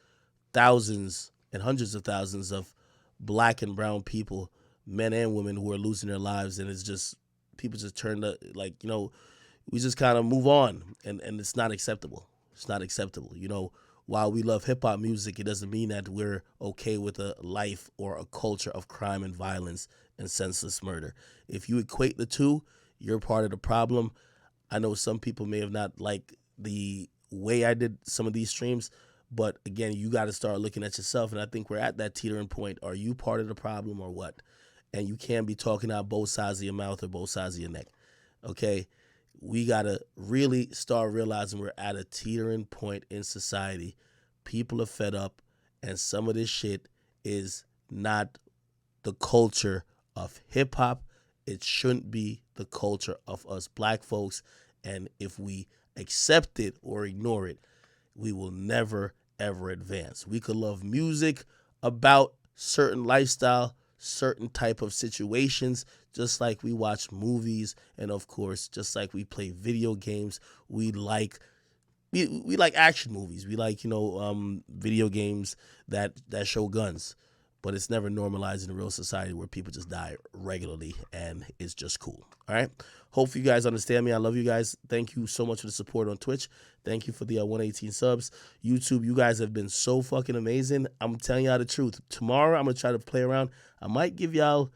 thousands and hundreds of thousands of black and brown people, men and women, who are losing their lives, and it's just, people just turn to, we just kind of move on, and it's not acceptable. It's not acceptable. While we love hip-hop music, it doesn't mean that we're okay with a life or a culture of crime and violence and senseless murder. If you equate the two, you're part of the problem. I know some people may have not liked the way I did some of these streams, but again, you got to start looking at yourself, and I think we're at that teetering point. Are you part of the problem or what? And you can't be talking out both sides of your mouth or both sides of your neck, okay? We got to really start realizing we're at a teetering point in society. People are fed up, and some of this shit is not the culture of hip-hop. It shouldn't be the culture of us black folks, and if we accept it or ignore it, we will never, ever advance. We could love music about certain lifestyle, certain type of situations, just like we watch movies, and of course, just like we play video games, we like we like action movies. We like, video games that show guns, but it's never normalized in a real society where people just die regularly, and it's just cool. All right. Hopefully you guys understand me. I love you guys. Thank you so much for the support on Twitch. Thank you for the 118 subs. YouTube, you guys have been so fucking amazing. I'm telling y'all the truth. Tomorrow I'm gonna try to play around. I might give y'all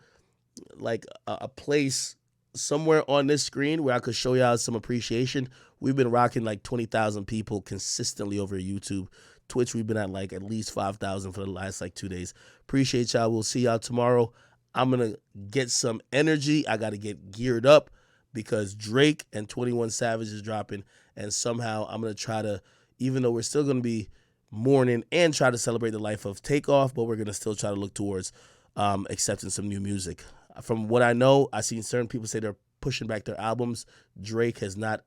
like a place somewhere on this screen where I could show y'all some appreciation. We've been rocking like 20,000 people consistently over YouTube. Twitch, we've been at like at least 5,000 for the last like 2 days. Appreciate y'all. We'll see y'all tomorrow. I'm going to get some energy. I got to get geared up because Drake and 21 Savage is dropping. And somehow I'm going to try to, even though we're still going to be mourning and try to celebrate the life of Takeoff, but we're going to still try to look towards accepting some new music. From what I know, I've seen certain people say they're pushing back their albums. Drake has not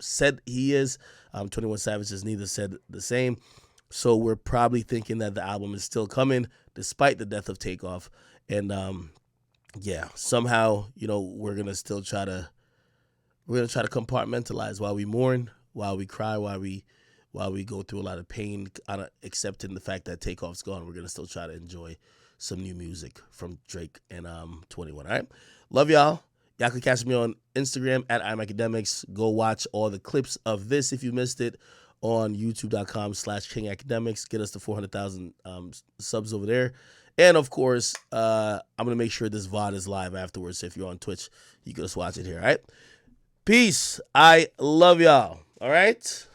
said he is. 21 Savage has neither said the same. So we're probably thinking that the album is still coming despite the death of Takeoff. And yeah, somehow, we're going to still try to compartmentalize while we mourn, while we cry, while we go through a lot of pain, accepting the fact that Takeoff's gone. We're going to still try to enjoy some new music from Drake and 21. All right. Love y'all. Y'all can catch me on Instagram at Akademiks. Go watch all the clips of this if you missed it on youtube.com/KingAkademiks. Get us to 400,000 subs over there. And of course, I'm going to make sure this VOD is live afterwards. So if you're on Twitch, you can just watch it here. All right. Peace. I love y'all. All right.